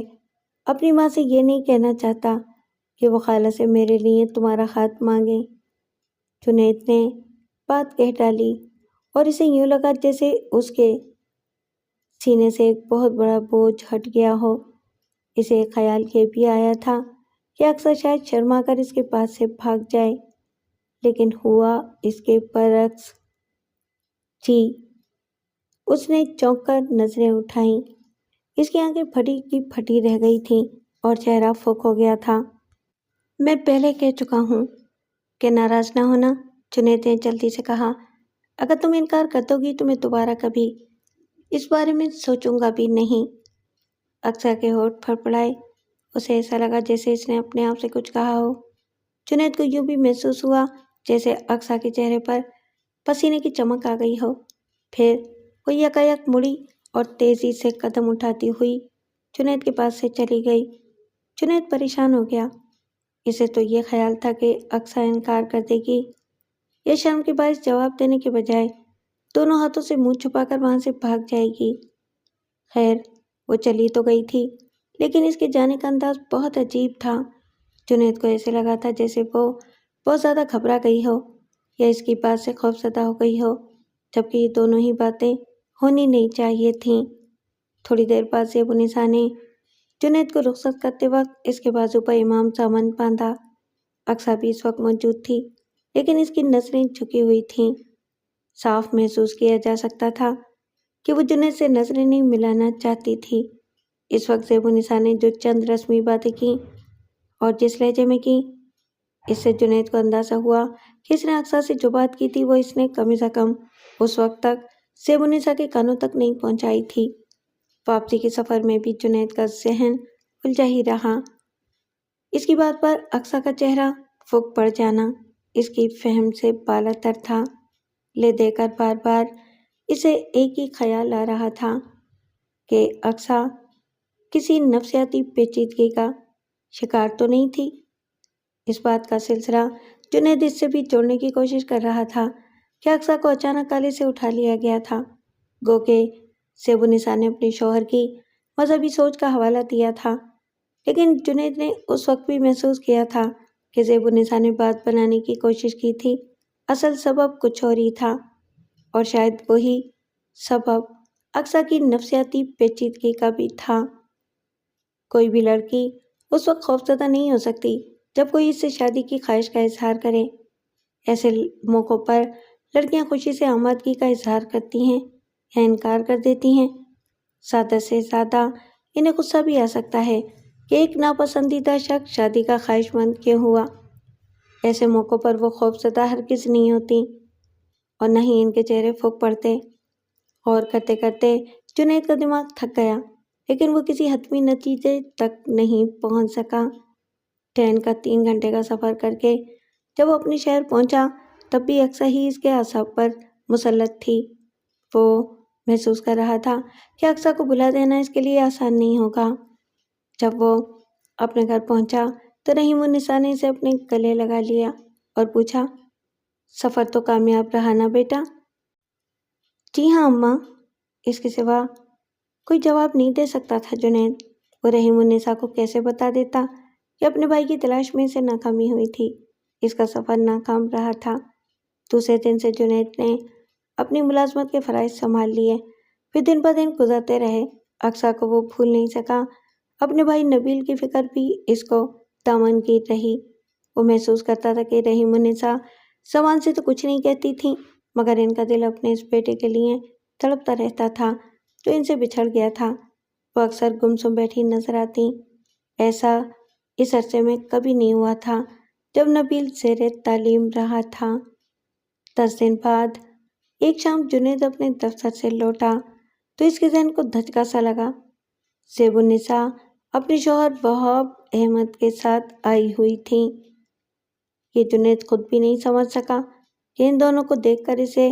اپنی ماں سے یہ نہیں کہنا چاہتا کہ وہ خالہ سے میرے لیے تمہارا ہاتھ مانگیں۔ جنید نے بات کہہ ڈالی، اور اسے یوں لگا جیسے اس کے سینے سے ایک بہت بڑا بوجھ ہٹ گیا ہو۔ اسے ایک خیال یہ بھی آیا تھا کہ اقصیٰ شاید شرما کر اس کے پاس سے بھاگ جائے، لیکن ہوا اس کے برعکس۔ جی، اس نے چونک کر نظریں اٹھائیں۔ اس کی آنکھیں پھٹی کی پھٹی رہ گئی تھیں اور چہرہ فک ہو گیا تھا۔ میں پہلے کہہ چکا ہوں کہ ناراض نہ ہونا، جنید نے جلدی سے کہا۔ اگر تم انکار کر دو گی تو میں دوبارہ کبھی اس بارے میں سوچوں گا بھی نہیں۔ اقصیٰ کے ہونٹ پھڑپڑائے۔ اسے ایسا لگا جیسے اس نے اپنے آپ سے کچھ کہا ہو۔ جنید کو یوں بھی محسوس ہوا جیسے اقصیٰ کے چہرے پر پسینے کی چمک آ گئی ہو۔ پھر وہ یکایک مڑی اور تیزی سے قدم اٹھاتی ہوئی جنید کے پاس سے چلی گئی۔ جنید پریشان ہو گیا۔ اسے تو یہ خیال تھا کہ اقصیٰ انکار کر دے گی، یا شرم کے باعث جواب دینے کے بجائے دونوں ہاتھوں سے منہ چھپا کر وہاں سے بھاگ جائے گی۔ خیر، وہ چلی تو گئی تھی، لیکن اس کے جانے کا انداز بہت عجیب تھا۔ جنید کو ایسے لگا تھا جیسے وہ بہت زیادہ گھبرا گئی ہو، یا اس کی بات سے خوفزدہ ہو گئی ہو، جبکہ یہ دونوں ہی باتیں ہونی نہیں چاہیے تھیں۔ تھوڑی دیر بعد زیب النساء نے جنید کو رخصت کرتے وقت اس کے بازو پر امام دامن باندھا۔ اقصیٰ بھی اس وقت موجود تھی، لیکن اس کی نظریں جھکی ہوئی تھیں۔ صاف محسوس کیا جا سکتا تھا کہ وہ جنید سے نظریں نہیں ملانا چاہتی تھی۔ اس وقت زیب النساء نے جو چند رسمی باتیں کیں اور جس لہجے میں کیں، اس سے جنید کو اندازہ ہوا کہ اس نے اقصیٰ سے جو بات کی تھی وہ اس نے کم از کم اس وقت تک زیب النساء کے کانوں تک نہیں پہنچائی تھی۔ واپسی کے سفر میں بھی جنید کا ذہن الجھا ہی رہا۔ اس کی بات پر اقصیٰ کا چہرہ فک پڑ جانا اس کی فہم سے بالا تر تھا، لے دے کر بار بار اسے ایک ہی خیال آ رہا تھا کہ اقصیٰ کسی نفسیاتی پیچیدگی کا شکار تو نہیں تھی۔ اس بات کا سلسلہ جنید اس سے بھی جوڑنے کی کوشش کر رہا تھا کہ اقصیٰ کو اچانک کالے سے اٹھا لیا گیا تھا، گو کہ زیب النساء نے اپنے شوہر کی مذہبی سوچ کا حوالہ دیا تھا، لیکن جنید نے اس وقت بھی محسوس کیا تھا کہ زیب النساء نے بات بنانے کی کوشش کی تھی۔ اصل سبب کچھ اور ہی تھا، اور شاید وہی سبب اقصیٰ کی نفسیاتی پیچیدگی کا بھی تھا۔ کوئی بھی لڑکی اس وقت خوفزدہ نہیں ہو سکتی جب کوئی اس سے شادی کی خواہش کا اظہار کرے۔ ایسے موقعوں پر لڑکیاں خوشی سے آمادگی کا اظہار کرتی ہیں یا انکار کر دیتی ہیں۔ زیادہ سے زیادہ انہیں غصہ بھی آ سکتا ہے کہ ایک ناپسندیدہ شخص شادی کا خواہش مند کیوں ہوا۔ ایسے موقعوں پر وہ خوفزدہ ہرگز نہیں ہوتی، اور نہ ہی ان کے چہرے پھک پڑتے۔ اور کرتے کرتے جنید کا دماغ تھک گیا، لیکن وہ کسی حتمی نتیجے تک نہیں پہنچ سکا۔ ٹرین کا 3 گھنٹے کا سفر کر کے جب وہ اپنے شہر پہنچا تب بھی اقصیٰ ہی اس کے اعصاب پر مسلط تھی۔ وہ محسوس کر رہا تھا کہ اقصیٰ کو بھلا دینا اس کے لیے آسان نہیں ہوگا۔ جب وہ اپنے گھر پہنچا تو رحیم النساء نے اسے اپنے گلے لگا لیا اور پوچھا، سفر تو کامیاب رہا نا بیٹا؟ جی ہاں اماں، اس کے سوا کوئی جواب نہیں دے سکتا تھا جنید۔ وہ رحیم النساء کو کیسے بتا دیتا کہ اپنے بھائی کی تلاش میں اسے ناکامی ہوئی تھی۔ اس کا سفر ناکام رہا تھا۔ دوسرے دن سے جنید نے اپنی ملازمت کے فرائض سنبھال لیے، پھر دن بہ دن گزرتے رہے۔ اقصیٰ کو وہ بھول نہیں سکا۔ اپنے بھائی نبیل کی فکر بھی اس کو دامن گیر رہی۔ وہ محسوس کرتا تھا کہ رحیم النساء زبان سے تو کچھ نہیں کہتی تھیں، مگر ان کا دل اپنے اس بیٹے کے لیے تڑپتا رہتا تھا جو ان سے بچھڑ گیا تھا۔ وہ اکثر گمسم بیٹھی نظر آتی۔ ایسا اس عرصے میں کبھی نہیں ہوا تھا جب نبیل زیر تعلیم رہا تھا۔ 10 دن بعد ایک شام جنید اپنے دفتر سے لوٹا تو اس کے ذہن کو دھچکا سا لگا۔ زیب النساء اپنے شوہر وہاب احمد کے ساتھ آئی ہوئی تھیں۔ یہ جنید خود بھی نہیں سمجھ سکا کہ ان دونوں کو دیکھ کر اسے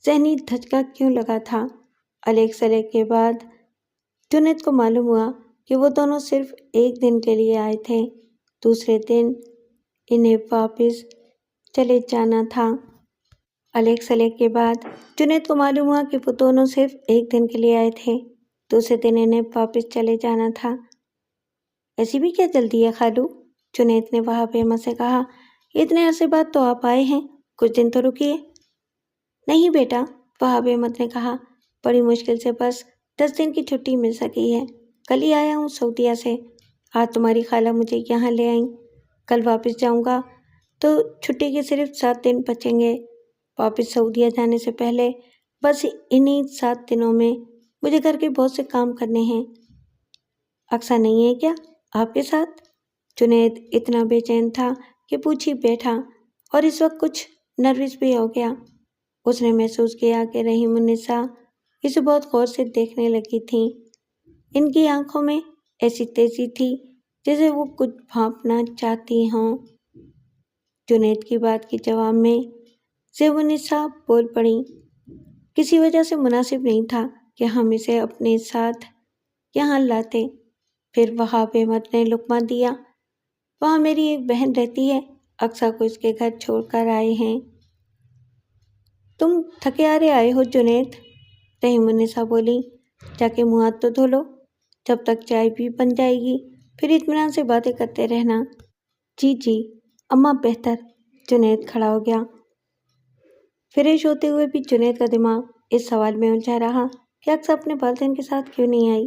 ذہنی دھچکا کیوں لگا تھا۔ الیگ سلیگ کے بعد جنید کو معلوم ہوا کہ وہ دونوں صرف ایک دن کے لیے آئے تھے۔ دوسرے دن انہیں واپس چلے جانا تھا۔ الیگ سلیگ کے بعد جنید کو معلوم ہوا کہ وہ دونوں صرف ایک دن کے لیے آئے تھے۔ دوسرے دن انہیں واپس چلے جانا تھا۔ ایسی بھی کیا جلدی ہے خالو؟ جنید نے وہاب احمد سے کہا۔ اتنے عرصے بعد تو آپ آئے ہیں، کچھ دن تو رکیے۔ نہیں بیٹا، وہاب احمد نے کہا، بڑی مشکل سے بس 10 دن کی چھٹی مل سکی ہے۔ کل ہی آیا ہوں سعودیہ سے۔ آج تمہاری خالہ مجھے یہاں لے آئیں۔ کل واپس جاؤں گا تو چھٹی کے صرف 7 دن بچیں گے۔ واپس سعودیہ جانے سے پہلے بس انہی 7 دنوں میں مجھے گھر کے بہت سے کام کرنے ہیں۔ اقصیٰ نہیں ہے کیا آپ کے ساتھ؟ جنید اتنا بے چین تھا کہ پوچھ ہی بیٹھا، اور اس وقت کچھ نروس بھی ہو گیا۔ اس نے محسوس کیا کہ رحیم النساء اسے بہت غور سے دیکھنے لگی تھیں۔ ان کی آنکھوں میں ایسی تیزی تھی جیسے وہ کچھ بھانپنا چاہتی ہوں۔ جنید کی بات کے جواب میں زیب النساء بول پڑیں، کسی وجہ سے مناسب نہیں تھا کہ ہم اسے اپنے ساتھ یہاں لاتے۔ پھر وہاب احمد نے لقمہ دیا۔ وہاں میری ایک بہن رہتی ہے، اقصیٰ کو اس کے گھر چھوڑ کر آئے ہیں۔ تم تھکے ہارے آئے ہو جنید، رحیم النساء بولی، جا کے منہ ہاتھ تو دھو لو، جب تک چائے بھی بن جائے گی پھر اطمینان سے باتیں کرتے رہنا۔ جی جی اماں، بہتر۔ جنید کھڑا ہو گیا۔ فریش ہوتے ہوئے بھی جنید کا دماغ اس سوال میں الجھا رہا کہ اقصیٰ اپنے والدین کے ساتھ کیوں نہیں آئی۔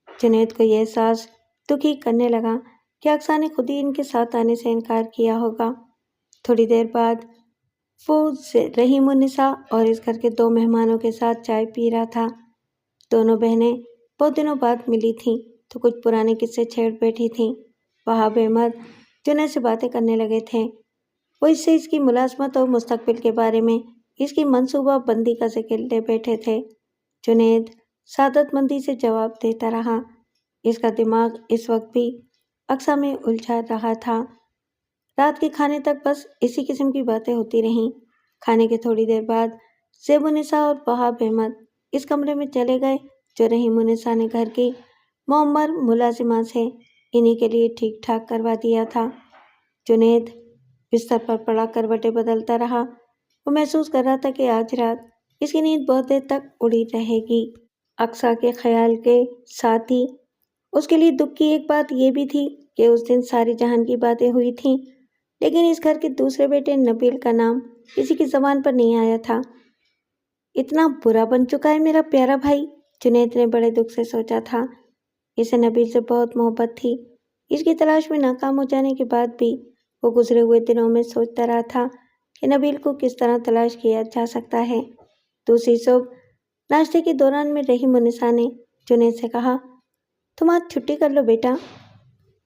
جنید کو یہ احساس دکھی کرنے لگا کہ اقصیٰ نے خود ہی ان کے ساتھ آنے سے انکار کیا ہوگا۔ تھوڑی دیر بعد وہ رحیم النساء اور اس گھر کے 2 مہمانوں کے ساتھ چائے پی رہا تھا۔ دونوں بہنیں بہت دنوں بعد ملی تھیں تو کچھ پرانے قصے چھیڑ بیٹھی تھیں۔ وہاب احمد جنید سے باتیں کرنے لگے تھے۔ وہ اس سے اس کی ملازمت اور مستقبل کے بارے میں اس کی منصوبہ بندی کا ذکر لے بیٹھے تھے۔ جنید سعادت مندی سے جواب دیتا رہا۔ اس کا دماغ اس وقت بھی اقصیٰ میں الجھا رہا تھا۔ رات کے کھانے تک بس اسی قسم کی باتیں ہوتی رہیں۔ کھانے کے تھوڑی دیر بعد زیب النساء اور وہاب احمد اس کمرے میں چلے گئے جو رحیم النساء نے گھر کی معمر ملازمہ سے انہی کے لیے ٹھیک ٹھاک کروا دیا تھا۔ جنید بستر پر پڑا کروٹیں بدلتا رہا۔ وہ محسوس کر رہا تھا کہ آج رات اس کی نیند بہت دیر تک اڑی رہے گی۔ اقصیٰ کے خیال کے ساتھ ہی اس کے لیے دکھ کی ایک بات یہ بھی تھی کہ اس دن ساری جہان کی باتیں ہوئی تھیں، لیکن اس گھر کے دوسرے بیٹے نبیل کا نام کسی کی زبان پر نہیں آیا تھا۔ اتنا برا بن چکا ہے میرا پیارا بھائی، جنید نے بڑے دکھ سے سوچا تھا۔ اسے نبیل سے بہت محبت تھی۔ اس کی تلاش میں ناکام ہو جانے کے بعد بھی وہ گزرے ہوئے دنوں میں سوچتا رہا تھا کہ نبیل کو کس طرح تلاش کیا جا سکتا ہے۔ دوسری صبح ناشتے کے دوران میں رحیم النساء نے جنید سے کہا، تم آج چھٹی کر لو بیٹا۔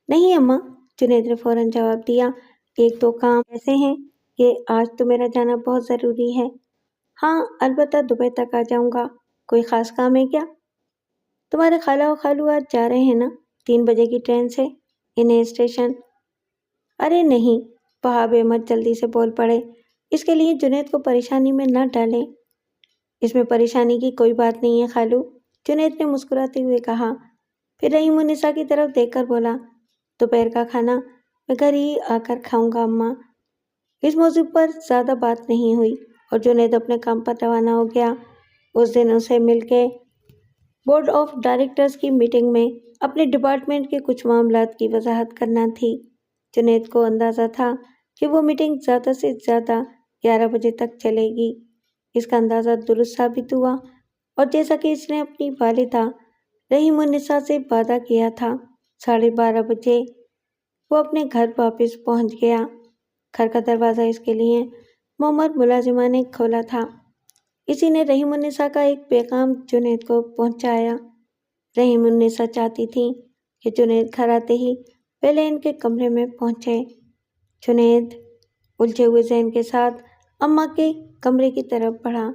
نہیں اماں، جنید نے فوراً جواب دیا، 1-2 کام ایسے ہیں کہ آج تو میرا جانا بہت ضروری ہے۔ ہاں البتہ دبئی تک آ جاؤں گا۔ کوئی خاص کام ہے کیا؟ تمہارے خالہ و خالو آج جا رہے ہیں نا 3 بجے کی ٹرین سے انہیں اسٹیشن؟ ارے نہیں، وہاب احمد جلدی سے بول پڑے، اس کے لیے جنید کو پریشانی میں نہ ڈالیں۔ اس میں پریشانی کی کوئی بات نہیں ہے خالو، جنید نے مسکراتے ہوئے کہا۔ پھر رحیم النساء کی طرف دیکھ کر بولا، دوپہر کا کھانا میں گھر ہی آ کر کھاؤں گا اماں۔ اس موضوع پر زیادہ بات نہیں ہوئی اور جنید اپنے کام پر روانہ ہو گیا۔ اس دن اسے مل کے بورڈ آف ڈائریکٹرز کی میٹنگ میں اپنے ڈپارٹمنٹ کے کچھ معاملات کی وضاحت کرنا تھی۔ جنید کو اندازہ تھا کہ وہ میٹنگ زیادہ سے زیادہ 11 بجے تک چلے گی۔ اس کا اندازہ درست ثابت ہوا اور جیسا کہ اس نے اپنی والدہ رحیم النساء سے وعدہ کیا تھا، 12:30 بجے وہ اپنے گھر واپس پہنچ گیا۔ گھر کا دروازہ اس کے لیے محمد ملازمہ نے کھولا تھا۔ اسی نے رحیم النساء کا ایک پیغام جنید کو پہنچایا۔ رحیم النساء چاہتی تھی کہ جنید گھر آتے ہی پہلے ان کے کمرے میں پہنچے۔ جنید الجھے ہوئے ذہن کے ساتھ اماں کے کمرے کی طرف بڑھا۔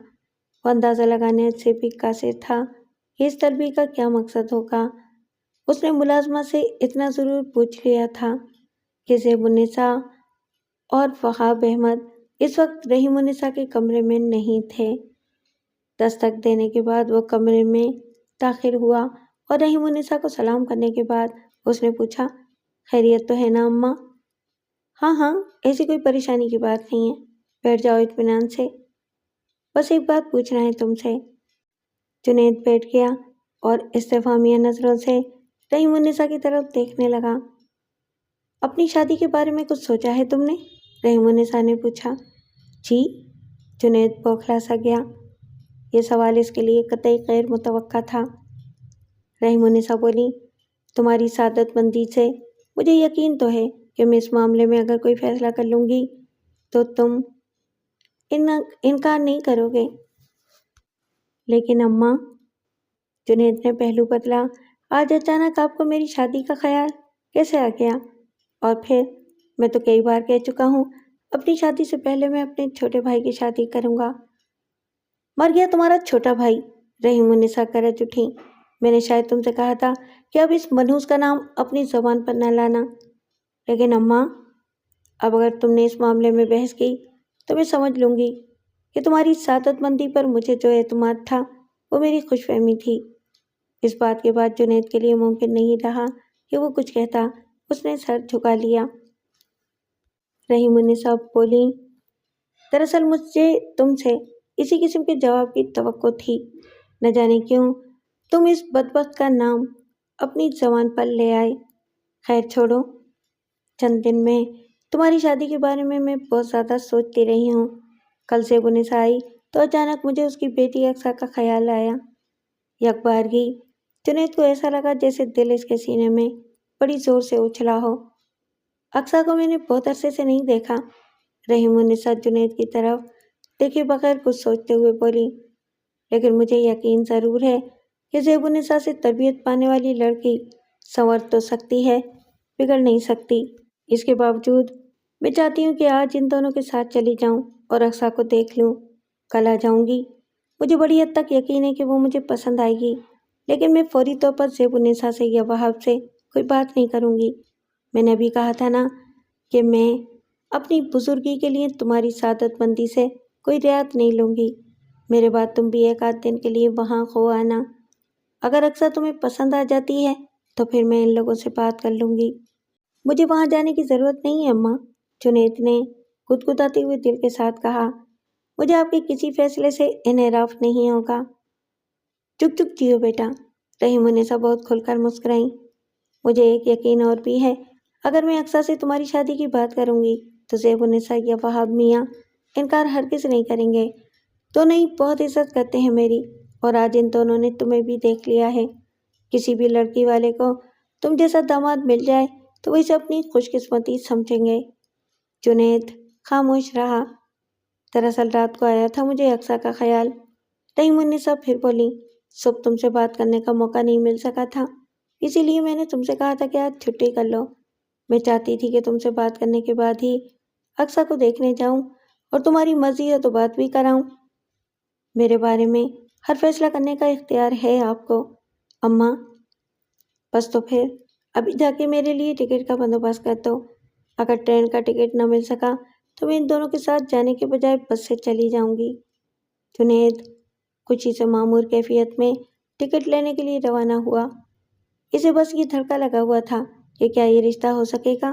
وہ اندازہ لگانے سے بھی قاصر تھا کہ اس طلبی کا کیا مقصد ہوگا۔ اس نے ملازمہ سے اتنا ضرور پوچھ لیا تھا کہ زیب النساء اور وہاب احمد اس وقت رحیم النساء کے کمرے میں نہیں تھے۔ دستک دینے کے بعد وہ کمرے میں داخل ہوا اور رحیم النساء کو سلام کرنے کے بعد اس نے پوچھا، خیریت تو ہے نا اماں؟ ہاں ہاں، ایسی کوئی پریشانی کی بات نہیں ہے، بیٹھ جاؤ اطمینان سے، بس ایک بات پوچھنا ہے تم سے۔ جنید بیٹھ گیا اور استفہامیہ نظروں سے رحیم النساء کی طرف دیکھنے لگا۔ اپنی شادی کے بارے میں کچھ سوچا ہے تم نے؟ رحیم النساء نے پوچھا۔ جی؟ جنید بوکھلا سا گیا۔ یہ سوال اس کے لیے قطعی غیر متوقع تھا۔ رحیم النساء بولی، تمہاری سعادت مندی سے مجھے یقین تو ہے کہ میں اس معاملے میں اگر کوئی فیصلہ کر لوں گی تو تم انکار نہیں کرو گے۔ لیکن اماں، جنید نے پہلو بدلا، آج اچانک آپ کو میری شادی کا خیال کیسے آ گیا؟ اور پھر میں تو کئی بار کہہ چکا ہوں اپنی شادی سے پہلے میں اپنے چھوٹے بھائی کی شادی کروں گا۔ مر گیا تمہارا چھوٹا بھائی؟ رحیم النساء گرج اٹھی۔ میں نے شاید تم سے کہا تھا کہ اب اس منحوس کا نام اپنی زبان پر نہ لانا، لیکن اماں اب اگر تم نے اس معاملے میں بحث کی تو میں سمجھ لوں گی کہ تمہاری سعادت مندی پر مجھے جو اعتماد تھا وہ میری خوش فہمی تھی۔ اس بات کے بعد جنید کے لیے ممکن نہیں رہا کہ وہ کچھ کہتا۔ اس نے سر جھکا لیا۔ رحیم النساء بولی، دراصل مجھے تم سے اسی قسم کے جواب کی توقع تھی، نہ جانے کیوں تم اس بدبخت کا نام اپنی زبان پر لے آئے۔ خیر چھوڑو، چند دن میں تمہاری شادی کے بارے میں بہت زیادہ سوچتی رہی ہوں۔ کل زیب النساء آئی تو اچانک مجھے اس کی بیٹی اقصیٰ کا خیال آیا۔ یکبارگی جنید کو ایسا لگا جیسے دل اس کے سینے میں بڑی زور سے اچھلا ہو۔ اقصیٰ کو میں نے بہت عرصے سے نہیں دیکھا۔ رحیم النساء جنید کی طرف دیکھے بغیر کچھ سوچتے ہوئے بولی، لیکن مجھے یقین ضرور ہے کہ زیب النساء سے تربیت پانے والی لڑکی سنور تو سکتی ہے، بگڑ نہیں سکتی۔ اس کے باوجود میں چاہتی ہوں کہ آج ان دونوں کے ساتھ چلی جاؤں اور اقصیٰ کو دیکھ لوں۔ کل آ جاؤں گی۔ مجھے بڑی حد تک یقین ہے کہ وہ مجھے پسند آئے گی، لیکن میں فوری طور پر زیب النساء سے یا وہاب سے کوئی بات نہیں کروں گی۔ میں نے ابھی کہا تھا نا کہ میں اپنی بزرگی کے لیے تمہاری سعادت مندی سے کوئی رعایت نہیں لوں گی۔ میرے بعد تم بھی ایک آدھ دن کے لیے وہاں ہو آنا۔ اگر اقصیٰ تمہیں پسند آ جاتی ہے تو پھر میں ان لوگوں سے بات کر لوں گی۔ مجھے وہاں جانے کی ضرورت نہیں ہے اماں، جنید نے گدگداتے ہوئے دل کے ساتھ کہا۔ مجھے آپ کے کسی فیصلے سے انحراف نہیں ہوگا۔ چک چک جیو بیٹا، رحیم النساء بہت کھل کر مسکرائیں۔ مجھے ایک یقین اور بھی ہے، اگر میں اقصیٰ سے تمہاری شادی کی بات کروں گی تو زیب النساء یا وہاب میاں انکار ہرگز نہیں کریں گے۔ دونوں ہی بہت عزت کرتے ہیں میری، اور آج ان دونوں نے تمہیں بھی دیکھ لیا ہے۔ کسی بھی لڑکی والے کو تم جیسا داماد مل جائے تو وہ اسے اپنی خوش قسمتی سمجھیں گے۔ جنید خاموش رہا۔ دراصل رات کو آیا تھا مجھے اقصیٰ کا خیال۔ رحیم النساء پھر بولی، صبح تم سے بات کرنے کا موقع نہیں مل سکا تھا، اسی لیے میں نے تم سے کہا تھا کہ آج چھٹی کر لو۔ میں چاہتی تھی کہ تم سے بات کرنے کے بعد ہی اقصیٰ کو دیکھنے جاؤں اور تمہاری مرضی ہے تو بات بھی کراؤں۔ میرے بارے میں ہر فیصلہ کرنے کا اختیار ہے آپ کو اماں۔ بس تو پھر ابھی جا کے میرے لیے ٹکٹ کا بندوبست کر دو۔ اگر ٹرین کا ٹکٹ نہ مل سکا تو میں ان دونوں کے ساتھ جانے کے بجائے بس سے چلی جاؤں گی۔ جنید خوشی سے معمور کیفیت میں ٹکٹ لینے کے لیے روانہ ہوا۔ اسے بس یہ دھڑکا لگا ہوا تھا کہ کیا یہ رشتہ ہو سکے گا؟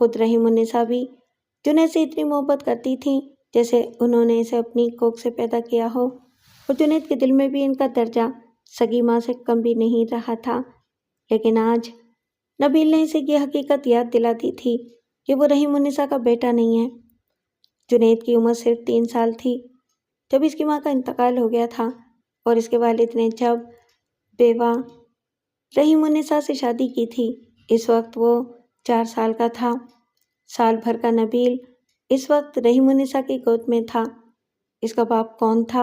خود رحیم النساء بھی جنید سے اتنی محبت کرتی تھیں جیسے انہوں نے اسے اپنی کوکھ سے پیدا کیا ہو، اور جنید کے دل میں بھی ان کا درجہ سگی ماں سے کم بھی نہیں رہا تھا۔ لیکن آج نبیل نے اسے یہ حقیقت یاد دلا دی تھی کہ وہ رحیم النساء کا بیٹا نہیں ہے۔ جنید کی عمر صرف 3 سال تھی جب اس کی ماں کا انتقال ہو گیا تھا، اور اس کے والد نے جب بیوہ رحیم النساء سے شادی کی تھی اس وقت وہ 4 سال کا تھا۔ سال بھر کا نبیل اس وقت رحیم النساء کی گود میں تھا۔ اس کا باپ کون تھا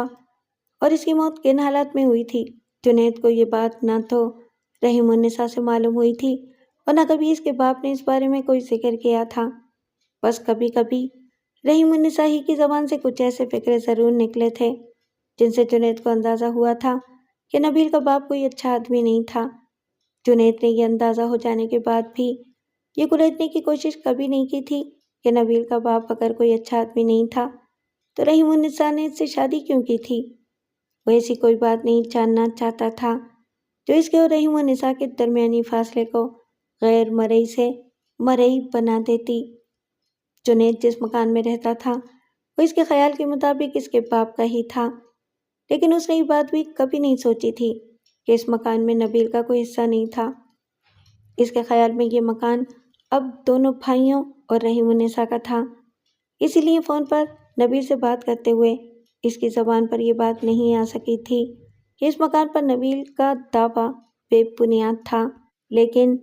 اور اس کی موت کن حالات میں ہوئی تھی، جنید کو یہ بات نہ تو رحیم النساء سے معلوم ہوئی تھی اور نہ کبھی اس کے باپ نے اس بارے میں کوئی ذکر کیا تھا۔ بس کبھی کبھی رحیم النساء ہی کی زبان سے کچھ ایسے فکرے ضرور نکلے تھے جن سے جنید کو اندازہ ہوا تھا کہ نبیل کا باپ کوئی اچھا آدمی نہیں تھا۔ جنید نے یہ اندازہ ہو جانے کے بعد بھی یہ کلیدنے کی کوشش کبھی نہیں کی تھی کہ نبیل کا باپ اگر کوئی اچھا آدمی نہیں تھا تو رحیم النساء نے اس سے شادی کیوں کی تھی۔ وہ ایسی کوئی بات نہیں جاننا چاہتا تھا جو اس کے اور رحیم النساء کے درمیانی فاصلے کو غیر مرئی سے مرئی بنا دیتی۔ جنید جس مکان میں رہتا تھا وہ اس کے خیال کے مطابق اس کے باپ کا ہی تھا، لیکن اس نے یہ بات بھی کبھی نہیں سوچی تھی کہ اس مکان میں نبیل کا کوئی حصہ نہیں تھا۔ اس کے خیال میں یہ مکان اب دونوں بھائیوں اور رحیم النساء کا تھا، اسی لیے فون پر نبیل سے بات کرتے ہوئے اس کی زبان پر یہ بات نہیں آ سکی تھی کہ اس مکان پر نبیل کا دعویٰ بے بنیاد تھا۔ لیکن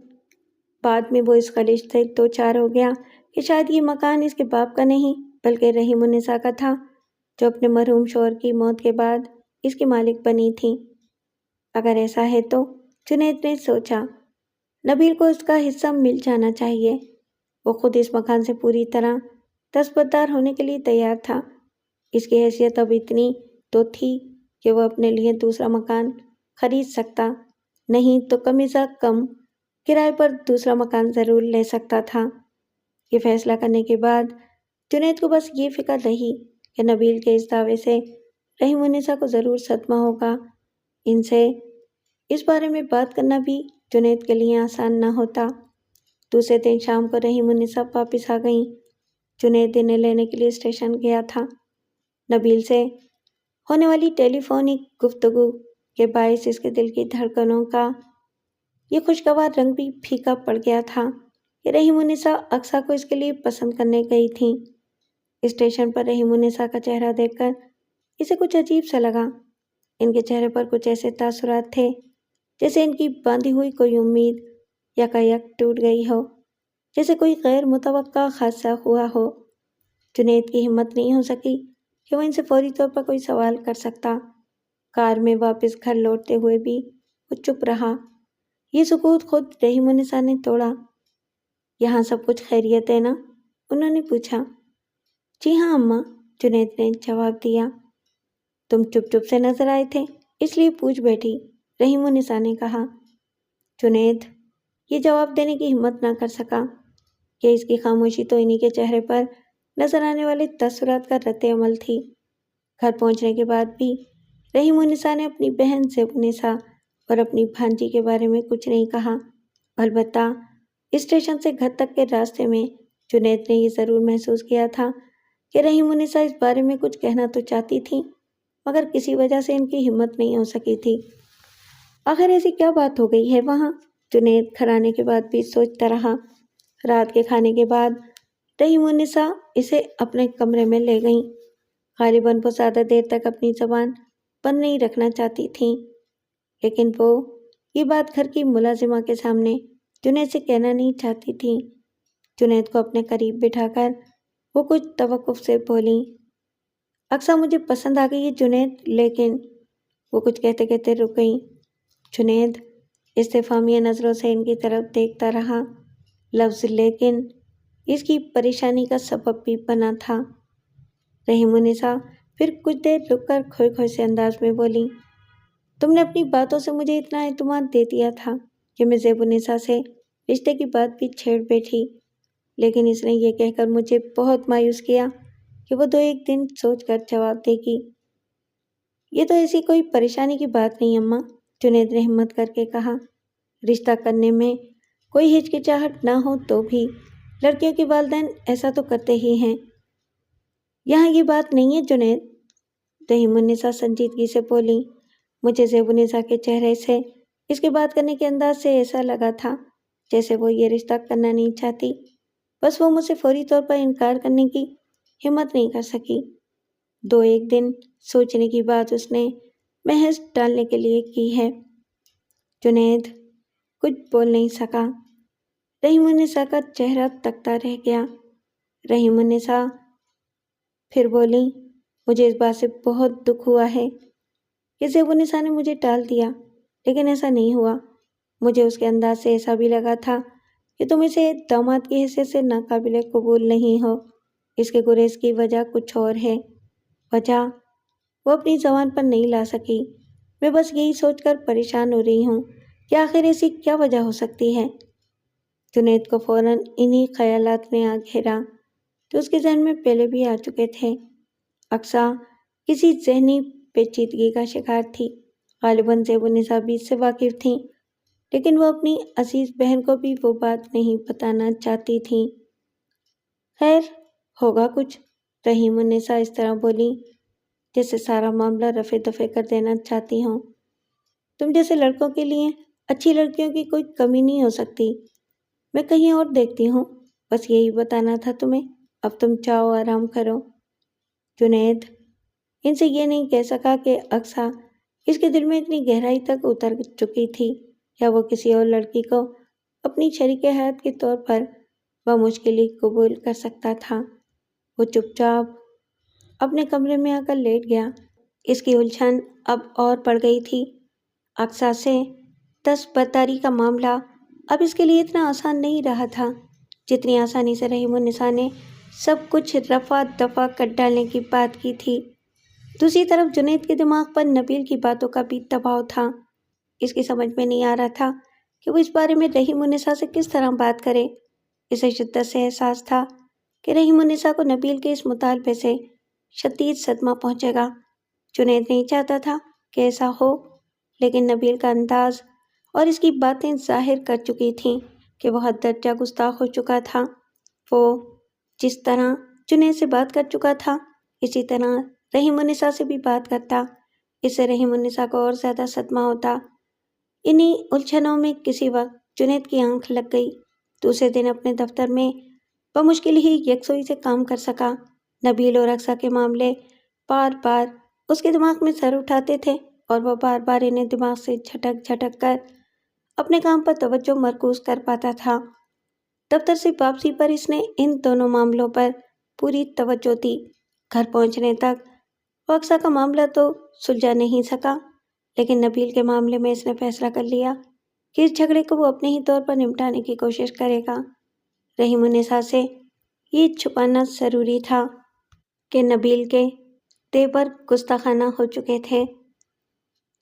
بعد میں وہ اس خلش سے دوچار ہو گیا کہ شاید یہ مکان اس کے باپ کا نہیں بلکہ رحیم النساء کا تھا، جو اپنے مرحوم شوہر کی موت کے بعد اس کی مالک بنی تھی۔ اگر ایسا ہے تو جنید نے سوچا نبیل کو اس کا حصہ مل جانا چاہیے۔ وہ خود اس مکان سے پوری طرح دستبردار ہونے کے لیے تیار تھا۔ اس کی حیثیت اب اتنی تو تھی کہ وہ اپنے لیے دوسرا مکان خرید سکتا، نہیں تو کم از کم کرائے پر دوسرا مکان ضرور لے سکتا تھا۔ یہ فیصلہ کرنے کے بعد جنید کو بس یہ فکر رہی کہ نبیل کے اس دعوے سے رحیم النساء کو ضرور صدمہ ہوگا۔ ان سے اس بارے میں بات کرنا بھی جنید کے لیے آسان نہ ہوتا۔ دوسرے دن شام کو رحیم النساء واپس آ گئیں۔ جنید انہیں لینے کے لیے اسٹیشن گیا تھا۔ نبیل سے ہونے والی ٹیلی فونک گفتگو کے باعث اس کے دل کی دھڑکنوں کا یہ خوشگوار رنگ بھی پھیکا پڑ گیا تھا کہ رحیم النساء اقصیٰ کو اس کے لیے پسند کرنے گئی تھیں۔ اسٹیشن پر رحیم النساء کا چہرہ دیکھ کر اسے کچھ عجیب سا لگا۔ ان کے چہرے پر کچھ ایسے تاثرات تھے جیسے ان کی باندھی ہوئی کوئی امید یکایک ٹوٹ گئی ہو، جیسے کوئی غیر متوقع حادثہ ہوا ہو۔ جنید کی ہمت نہیں ہو سکی کہ وہ ان سے فوری طور پر کوئی سوال کر سکتا۔ کار میں واپس گھر لوٹتے ہوئے بھی وہ چپ رہا۔ یہ سکوت خود رحیم النساء نے توڑا۔ یہاں سب کچھ خیریت ہے نا؟ انہوں نے پوچھا۔ جی ہاں اماں، جنید نے جواب دیا۔ تم چپ چپ سے نظر آئے تھے اس لیے پوچھ بیٹھی، رحیم النساء نے کہا۔ جنید یہ جواب دینے کی ہمت نہ کر سکا کہ اس کی خاموشی تو انہی کے چہرے پر نظر آنے والے تاثرات کا رد عمل تھی۔ گھر پہنچنے کے بعد بھی رحیم النساء نے اپنی بہن زیب النساء اور اپنی بھانجی کے بارے میں کچھ نہیں کہا۔ البتہ اسٹیشن سے گھر تک کے راستے میں جنید نے یہ ضرور محسوس کیا تھا کہ رحیم النساء اس بارے میں کچھ کہنا تو چاہتی تھیں مگر کسی وجہ سے ان کی ہمت نہیں ہو سکی تھی۔ آخر ایسی کیا بات ہو گئی ہے وہاں؟ جنید گھر آنے کے بعد بھی سوچتا رہا۔ رات کے کھانے کے بعد رحیم النساء اسے اپنے کمرے میں لے گئیں۔ غالباً وہ زیادہ دیر تک اپنی زبان بند نہیں رکھنا چاہتی تھیں، لیکن وہ یہ بات گھر کی ملازمہ کے سامنے جنید سے کہنا نہیں چاہتی تھیں۔ جنید کو اپنے قریب بٹھا کر وہ کچھ توقف سے بولیں، اقصیٰ مجھے پسند آ گئی ہے جنید، لیکن وہ کچھ کہتے کہتے رک گئیں۔ جنید استفہامیہ نظروں سے ان کی طرف دیکھتا رہا۔ لفظ لیکن اس کی پریشانی کا سبب بھی بنا تھا۔ رحیم النساء پھر کچھ دیر رک کر کھوئے کھوئے سے انداز میں بولی، تم نے اپنی باتوں سے مجھے اتنا اعتماد دے دیا تھا کہ میں زیب النساء سے رشتے کی بات بھی چھیڑ بیٹھی، لیکن اس نے یہ کہہ کر مجھے بہت مایوس کیا کہ وہ 2-1 دن سوچ کر جواب دے گی۔ یہ تو ایسی کوئی پریشانی کی بات نہیں اماں، جنید نے ہمت کر کے کہا۔ رشتہ کرنے میں کوئی ہچکچاہٹ نہ ہو تو بھی لڑکیوں کے والدین ایسا تو کرتے ہی ہیں۔ یہاں یہ بات نہیں ہے جنید، رحیم النساء سنجیدگی سے بولی۔ مجھے زیب النساء کے چہرے سے، اس کے بات کرنے کے انداز سے ایسا لگا تھا جیسے وہ یہ رشتہ کرنا نہیں چاہتی، بس وہ مجھ سے فوری طور پر انکار کرنے کی ہمت نہیں کر سکی۔ 2-1 دن سوچنے کی بات اس نے محض ٹالنے کے لیے کی ہے۔ جنید کچھ بول نہیں سکا۔ رحیم النساء کا چہرہ تکتا رہ گیا۔ رحیم النساء پھر بولی، مجھے اس بات سے بہت دکھ ہوا ہے کہ زیب النساء نے مجھے ٹال دیا، لیکن ایسا نہیں ہوا۔ مجھے اس کے انداز سے ایسا بھی لگا تھا کہ تم اسے داماد کی حیثیت سے ناقابل قبول نہیں ہو۔ اس کے گریز کی وجہ کچھ اور ہے۔ وجہ وہ اپنی زبان پر نہیں لا سکی۔ میں بس یہی سوچ کر پریشان ہو رہی ہوں کہ آخر ایسی کیا وجہ ہو سکتی ہے۔ جنید کو فوراً انہی خیالات نے آ گھیرا جو اس کے ذہن میں پہلے بھی آ چکے تھے۔ اقصیٰ کسی ذہنی پیچیدگی کا شکار تھی۔ غالباً زیب النساء بھی اس سے واقف تھیں، لیکن وہ اپنی عزیز بہن کو بھی وہ بات نہیں بتانا چاہتی تھیں۔ خیر ہوگا کچھ، رحیم النساء اس طرح بولی جیسے سارا معاملہ رفع دفع کر دینا چاہتی ہوں۔ تم جیسے لڑکوں کے لیے اچھی لڑکیوں کی کوئی کمی نہیں ہو سکتی۔ میں کہیں اور دیکھتی ہوں، بس یہی بتانا تھا تمہیں۔ اب تم چاہو آرام کرو۔ جنید ان سے یہ نہیں کہہ سکا کہ اقصیٰ اس کے دل میں اتنی گہرائی تک اتر چکی تھی یا وہ کسی اور لڑکی کو اپنی شریک حیات کے طور پر بمشکلی قبول کر سکتا تھا۔ وہ چپ چاپ اپنے کمرے میں آ کر لیٹ گیا۔ اس کی الجھن اب اور بڑھ گئی تھی۔ اقصیٰ سے دستبرداری کا معاملہ اب اس کے لیے اتنا آسان نہیں رہا تھا جتنی آسانی سے رحیم النساء نے سب کچھ رفع دفع کر ڈالنے کی بات کی تھی۔ دوسری طرف جنید کے دماغ پر نبیل کی باتوں کا بھی دباؤ تھا۔ اس کی سمجھ میں نہیں آ رہا تھا کہ وہ اس بارے میں رحیم النساء سے کس طرح بات کرے۔ اسے شدت سے احساس تھا کہ رحیم النساء کو نبیل کے اس مطالبے سے شدید صدمہ پہنچے گا۔ جنید نہیں چاہتا تھا کہ ایسا ہو، لیکن نبیل کا انداز اور اس کی باتیں ظاہر کر چکی تھیں کہ وہ حد درجہ گستاخ ہو چکا تھا۔ وہ جس طرح جنید سے بات کر چکا تھا، اسی طرح رحیم النساء سے بھی بات کرتا۔ اس سے رحیم النساء کو اور زیادہ صدمہ ہوتا۔ انہی الجھنوں میں کسی وقت جنید کی آنکھ لگ گئی۔ دوسرے دن اپنے دفتر میں بمشکل ہی یکسوئی سے کام کر سکا۔ نبیل اور اقصیٰ کے معاملے بار بار اس کے دماغ میں سر اٹھاتے تھے اور وہ بار بار انہیں دماغ سے جھٹک جھٹک کر اپنے کام پر توجہ مرکوز کر پاتا تھا۔ دفتر سے واپسی پر اس نے ان دونوں معاملوں پر پوری توجہ دی۔ گھر پہنچنے تک وہ اقصیٰ کا معاملہ تو سلجھا نہیں سکا، لیکن نبیل کے معاملے میں اس نے فیصلہ کر لیا کہ اس جھگڑے کو وہ اپنے ہی طور پر نمٹانے کی کوشش کرے گا۔ رحیم النساء سے یہ چھپانا ضروری تھا کہ نبیل کے تیور گستاخانہ ہو چکے تھے۔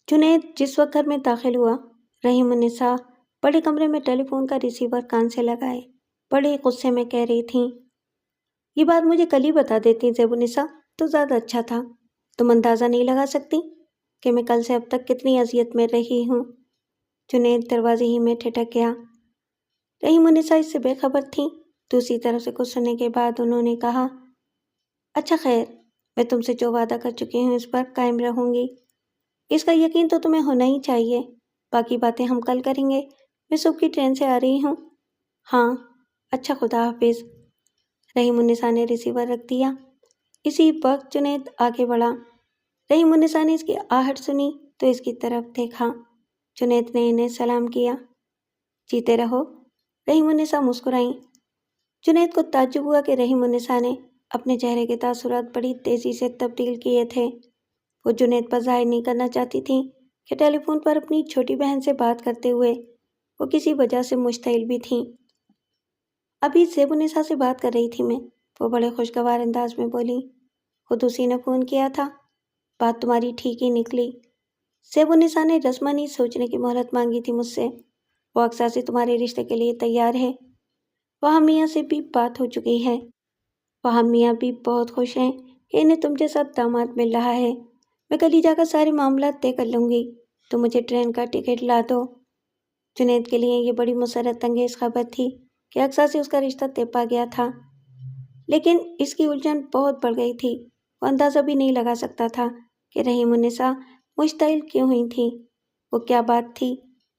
جنید جس وقت گھر میں داخل ہوا، رحیم النساء بڑے کمرے میں ٹیلی فون کا ریسیور کان سے لگائے بڑے غصے میں کہہ رہی تھیں، یہ بات مجھے کل ہی بتا دیتی زیب النساء تو زیادہ اچھا تھا۔ تم اندازہ نہیں لگا سکتی کہ میں کل سے اب تک کتنی اذیت میں رہی ہوں۔ جنید دروازے ہی میں ٹھٹک گیا۔ رحیم النساء اس سے بے خبر تھیں۔ دوسری طرف سے کچھ سننے کے بعد انہوں نے کہا، اچھا خیر، میں تم سے جو وعدہ کر چکی ہوں اس پر قائم رہوں گی۔ اس کا یقین تو تمہیں ہونا ہی چاہیے۔ باقی باتیں ہم کل کریں گے۔ میں صبح کی ٹرین سے آ رہی ہوں۔ ہاں، اچھا، خدا حافظ۔ رحیم النساء نے ریسیور رکھ دیا۔ اسی وقت جنید آگے بڑھا۔ رحیم النساء نے اس کی آہٹ سنی تو اس کی طرف دیکھا۔ جنید نے انہیں سلام کیا۔ جیتے رہو، رحیم النساء مسکرائیں۔ جنید کو تعجب ہوا کہ رحیم النساء نے اپنے چہرے کے تاثرات بڑی تیزی سے تبدیل کیے تھے۔ وہ جنید پر ظاہر نہیں کرنا چاہتی تھیں کہ ٹیلی فون پر اپنی چھوٹی بہن سے بات کرتے ہوئے وہ کسی وجہ سے مشتعل بھی تھیں۔ ابھی زیب النساء سے بات کر رہی تھی میں، وہ بڑے خوشگوار انداز میں بولی، خود اسی نے فون کیا تھا۔ بات تمہاری ٹھیک ہی نکلی۔ زیب النساء نے رسمانی سوچنے کی مہلت مانگی تھی مجھ سے۔ وہ اقصیٰ سے تمہارے رشتے کے لیے تیار ہے۔ وہاں میاں سے بھی بات ہو چکی ہے۔ وہاں میاں بھی بہت خوش ہیں کہ انہیں تم جیسا داماد مل رہا ہے۔ میں کل ہی جا کر سارے معاملات طے کر لوں گی۔ تم مجھے ٹرین کا ٹکٹ لا دو۔ جنید کے لیے یہ بڑی مسرت انگیز خبر تھی کہ اقصا سے اس کا رشتہ طے پا گیا تھا، لیکن اس کی الجھن بہت بڑھ گئی تھی۔ وہ اندازہ بھی نہیں لگا سکتا تھا کہ رحیم النساء مشتعل کیوں ہوئی تھیں۔ وہ کیا بات تھی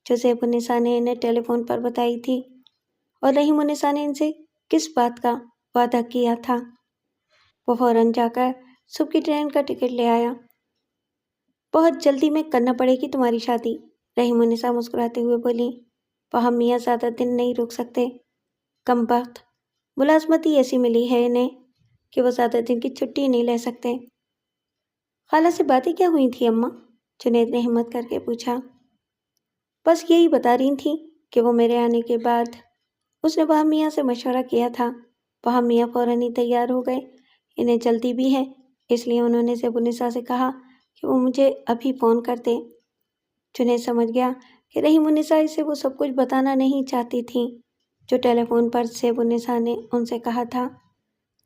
جو زیب النساء نے انہیں ٹیلی فون پر بتائی تھی، اور رحیم النساء نے ان سے کس بات کا وعدہ کیا تھا۔ وہ فوراً جا کر صبح کی ٹرین کا ٹکٹ لے آیا۔ بہت جلدی میں کرنا پڑے گی تمہاری شادی، رحیم النساء مسکراتے ہوئے بولی۔ وہاں میاں زیادہ دن نہیں رک سکتے، کم بخت ملازمت ہی ایسی ملی ہے انہیں کہ وہ زیادہ دن کی چھٹی نہیں لے سکتے۔ خالہ سے باتیں کیا ہوئی تھی اماں؟ جنید نے ہمت کر کے پوچھا۔ بس یہی بتا رہی تھی کہ وہ میرے آنے کے بعد اس نے وہاں میاں سے مشورہ کیا تھا۔ وہاں میاں فوراً ہی تیار ہو گئے، انہیں جلدی بھی ہے، اس لیے انہوں نے زیب النساء سے کہا کہ وہ مجھے ابھی فون کر دے۔ جنید سمجھ گیا کہ رحیم النساء اسے وہ سب کچھ بتانا نہیں چاہتی تھیں جو ٹیلی فون پر زیب النساء نے ان سے کہا تھا۔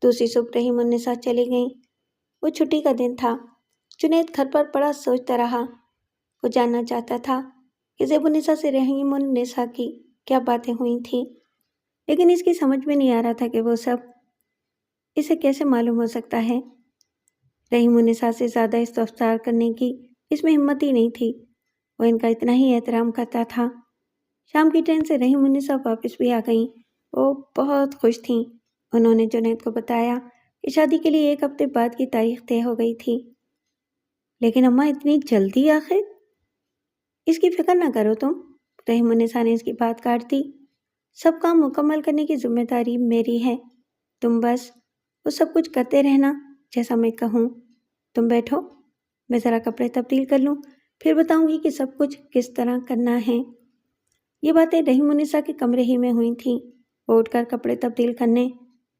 دوسری صبح رحیم النساء چلی گئیں۔ وہ چھٹی کا دن تھا۔ جنید گھر پر پڑا سوچتا رہا۔ وہ جاننا چاہتا تھا کہ زیب النساء سے رحیم النساء کی کیا باتیں ہوئی تھیں، لیکن اس کی سمجھ میں نہیں آ رہا تھا کہ وہ سب اسے کیسے معلوم ہو سکتا ہے۔ رحیم النساء سے زیادہ استفسار کرنے کی اس میں ہمت ہی نہیں تھی، وہ ان کا اتنا ہی احترام کرتا تھا۔ شام کی ٹرین سے رحیم النساء واپس بھی آ گئیں۔ وہ بہت خوش تھیں۔ انہوں نے جنید کو بتایا کہ شادی کے لیے 1 ہفتے بعد کی تاریخ طے ہو گئی تھی۔ لیکن اماں اتنی جلدی آخر؟ اس کی فکر نہ کرو تم، رحیم النساء نے اس کی بات کاٹ دی۔ سب کام مکمل کرنے کی ذمہ داری میری ہے، تم بس وہ سب کچھ کرتے رہنا جیسا میں کہوں۔ تم بیٹھو، میں ذرا کپڑے تبدیل کر لوں، پھر بتاؤں گی کہ سب کچھ کس طرح کرنا ہے۔ یہ باتیں رحیم النساء کے کمرے ہی میں ہوئی تھیں۔ وہ اٹھ کر کپڑے تبدیل کرنے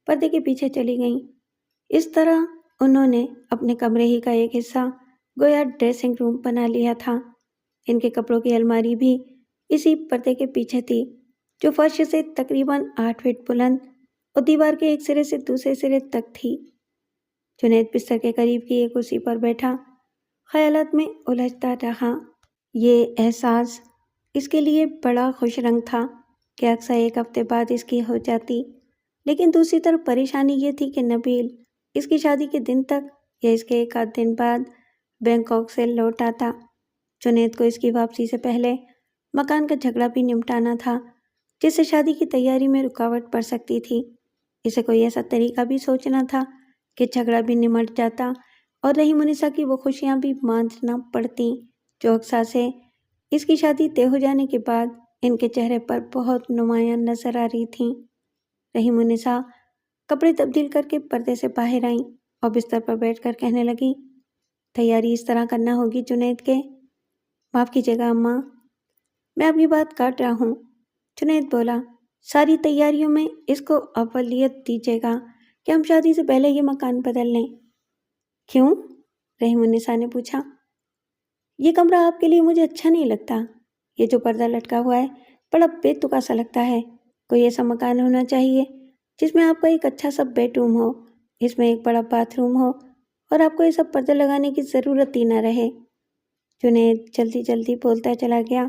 پردے کے پیچھے چلی گئیں۔ اس طرح انہوں نے اپنے کمرے ہی کا ایک حصہ گویا ڈریسنگ روم بنا لیا تھا۔ ان کے کپڑوں کی الماری بھی اسی پردے کے پیچھے تھی، جو فرش سے تقریباً 8 فٹ بلند اور دیوار کے ایک سرے سے دوسرے سرے تک تھی۔ جنید بستر کے قریب کی ایک کرسی پر بیٹھا خیالات میں الجھتا رہا۔ یہ احساس اس کے لیے بڑا خوش رنگ تھا کہ اقصا 1 ہفتے بعد اس کی ہو جاتی، لیکن دوسری طرف پریشانی یہ تھی کہ نبیل اس کی شادی کے دن تک یا اس کے 1 آدھ دن بعد بینکاک سے لوٹ آتا۔ جنید کو اس کی واپسی سے پہلے مکان کا جھگڑا بھی نمٹانا تھا، جس سے شادی کی تیاری میں رکاوٹ پڑ سکتی تھی۔ اسے کوئی ایسا طریقہ بھی سوچنا تھا کہ جھگڑا بھی نمٹ جاتا اور رحیم النساء کی وہ خوشیاں بھی باندھنا پڑتیں جو اقصا سے اس کی شادی طے ہو جانے کے بعد ان کے چہرے پر بہت نمایاں نظر آ رہی تھیں۔ رحیم النساء کپڑے تبدیل کر کے پردے سے باہر آئیں اور بستر پر بیٹھ کر کہنے لگیں، تیاری اس طرح کرنا ہوگی جنید کے۔ معاف کیجیے گا اماں، میں آپ کی بات کاٹ رہا ہوں۔ جنید بولا، ساری تیاریوں میں اس کو اولیت دیجیے گا کہ ہم شادی سے پہلے یہ مکان بدل لیں۔ کیوں؟ رحیم النساء نے پوچھا۔ یہ کمرہ آپ کے لیے مجھے اچھا نہیں لگتا۔ یہ جو پردہ لٹکا ہوا ہے بڑا بے تکا سا لگتا ہے۔ کوئی ایسا مکان ہونا چاہیے جس میں آپ کا ایک اچھا سا بیڈ روم ہو، اس میں ایک بڑا باتھ روم ہو اور آپ کو یہ سب پردے لگانے کی ضرورت ہی نہ رہے۔ جنید جلدی جلدی بولتا چلا گیا،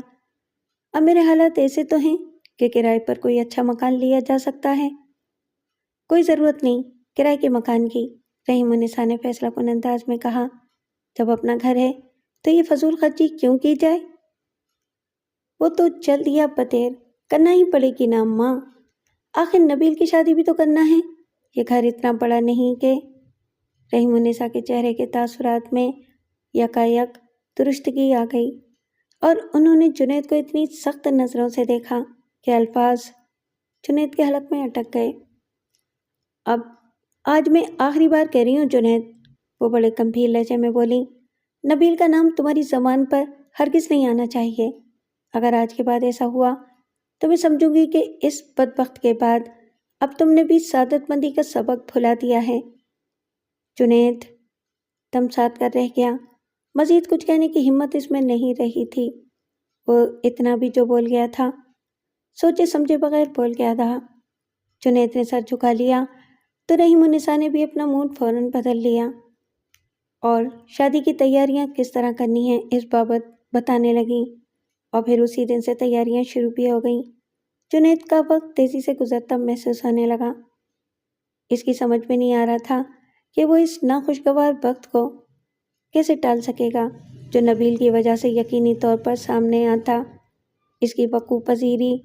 اب میرے حالات ایسے تو ہیں کہ کرائے پر کوئی اچھا مکان لیا جا سکتا ہے۔ کوئی ضرورت نہیں کرائے کے مکان کی، رحیم النساء نے فیصلہ کن انداز میں کہا۔ جب اپنا گھر ہے تو یہ فضول خرچی کیوں کی جائے؟ وہ تو جلد یا بدیر کرنا ہی پڑے گی نا اماں، آخر نبیل کی شادی بھی تو کرنا ہے۔ یہ گھر اتنا بڑا نہیں کہ… رحیم النساء کے چہرے کے تاثرات میں یکایک درستگی آ گئی اور انہوں نے جنید کو اتنی سخت نظروں سے دیکھا کہ الفاظ جنید کے حلق میں اٹک گئے۔ اب آج میں آخری بار کہہ رہی ہوں جنید، وہ بڑے گمبھیر لہجے میں بولی، نبیل کا نام تمہاری زبان پر ہرگز نہیں آنا چاہیے۔ اگر آج کے بعد ایسا ہوا تو میں سمجھوں گی کہ اس بدبخت کے بعد اب تم نے بھی سعادت مندی کا سبق بھلا دیا ہے۔ جنید دم ساتھ کر رہ گیا، مزید کچھ کہنے کی ہمت اس میں نہیں رہی تھی۔ وہ اتنا بھی جو بول گیا تھا سوچے سمجھے بغیر بول گیا تھا۔ جنید نے سر جھکا لیا تو رحیم النساء نے بھی اپنا موڈ فوراً بدل لیا اور شادی کی تیاریاں کس طرح کرنی ہیں اس بابت بتانے لگیں، اور پھر اسی دن سے تیاریاں شروع بھی ہو گئیں۔ جنید کا وقت تیزی سے گزرتا محسوس ہونے لگا۔ اس کی سمجھ میں نہیں آ رہا تھا کہ وہ اس ناخوشگوار وقت کو کیسے ٹال سکے گا جو نبیل کی وجہ سے یقینی طور پر سامنے آتا۔ اس کی وقوع پذیری